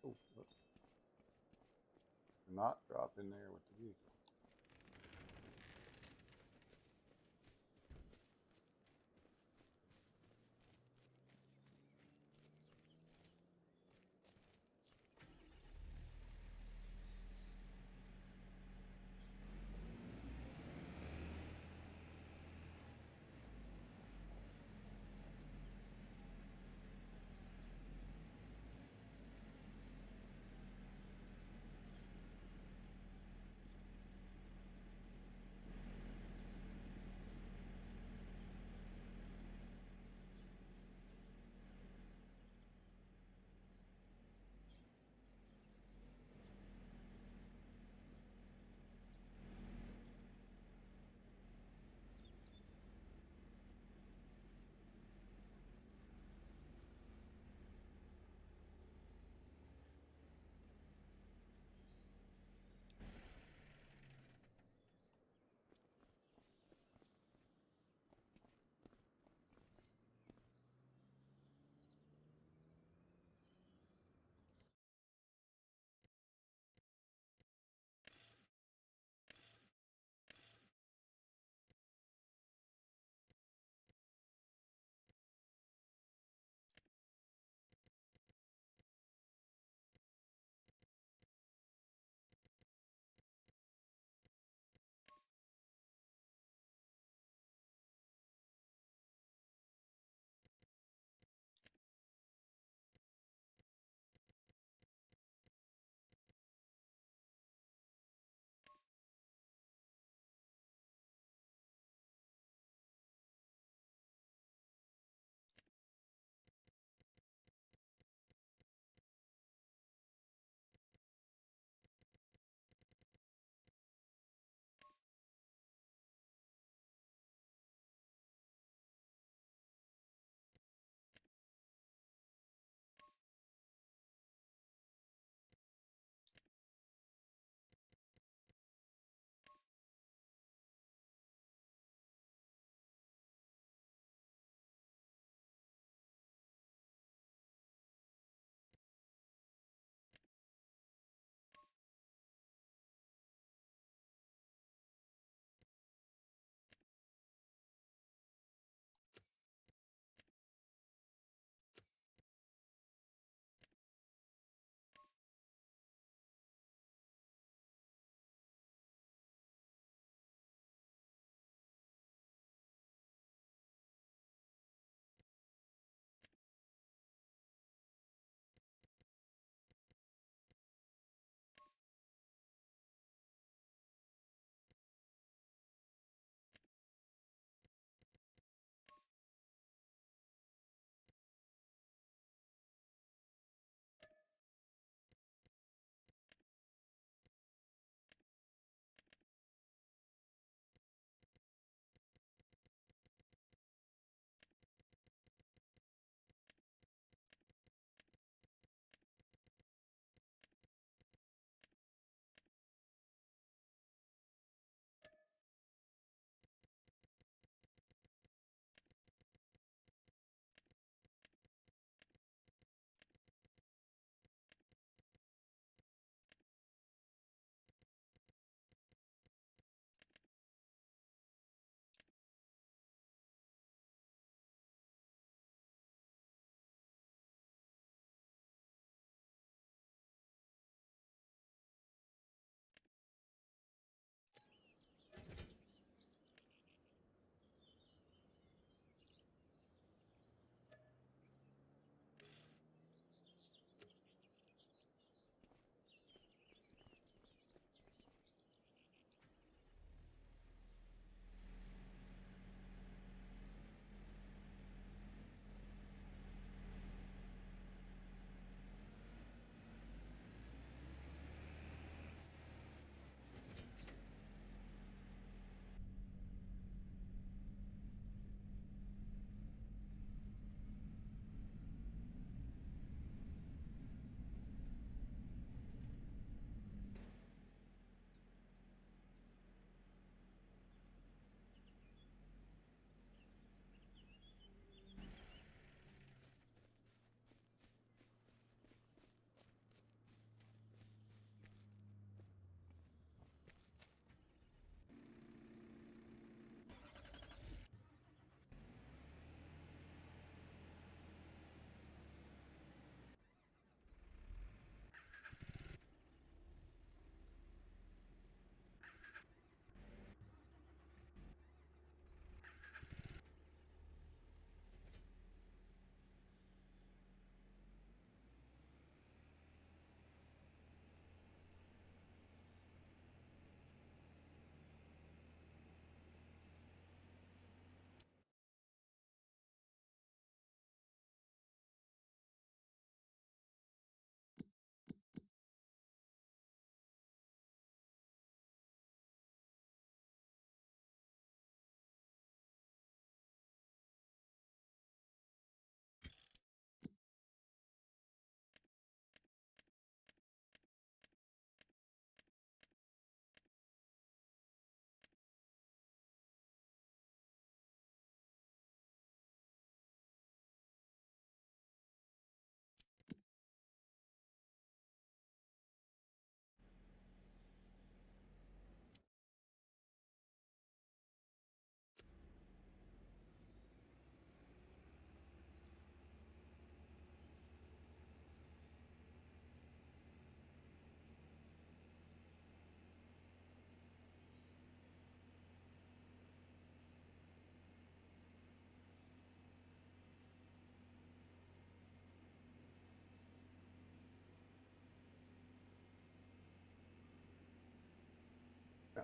Oh, look. Not drop in there with the vehicle.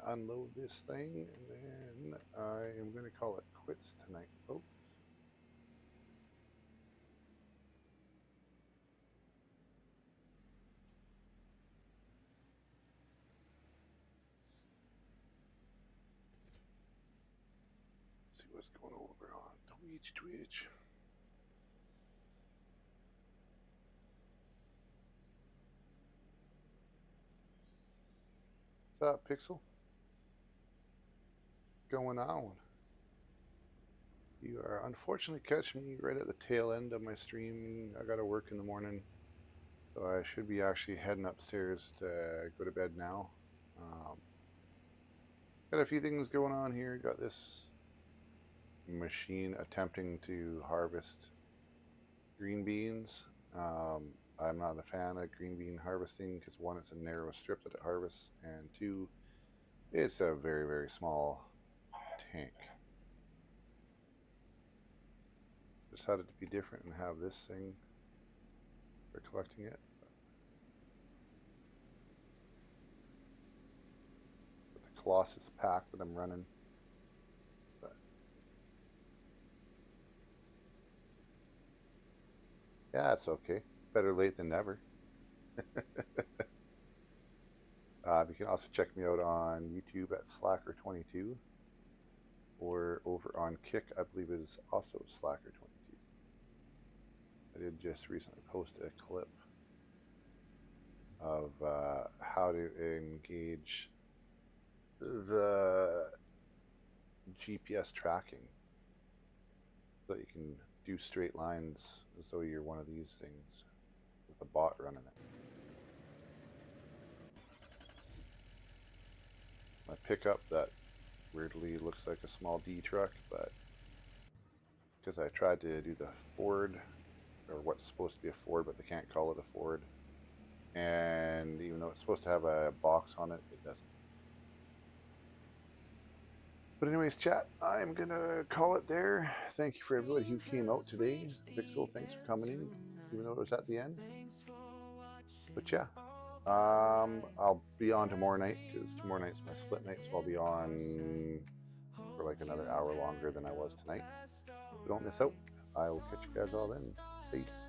unload this thing, and then I am going to call it quits tonight, folks. See what's going over on Twitch. What's up, Pixel? What's going on? You are unfortunately catching me right at the tail end of my stream. I gotta work in the morning, so I should be actually heading upstairs to go to bed now. Got a few things going on here. Got this machine attempting to harvest green beans. I'm not a fan of green bean harvesting because one, it's a narrow strip that it harvests, and two, it's a very, very small tank. Decided to be different and have this thing for collecting it. With the Colossus pack that I'm running. But yeah, it's okay. Better late than never. You can also check me out on YouTube at Slacker22, or over on Kick, I believe it is also Slacker22. I did just recently post a clip of how to engage the GPS tracking so that you can do straight lines as though you're one of these things with a bot running it. My pickup that weirdly looks like a small D truck, but because I tried to do the Ford, or what's supposed to be a Ford, but they can't call it a Ford, and even though it's supposed to have a box on it, it doesn't. But anyways, chat, I'm gonna call it there. Thank you for everybody who came out today. Pixel, thanks for coming in, even though it was at the end. But yeah, I'll be on tomorrow night because tomorrow night's my split night, so I'll be on for like another hour longer than I was tonight. So don't miss out. I will catch you guys all then. Peace.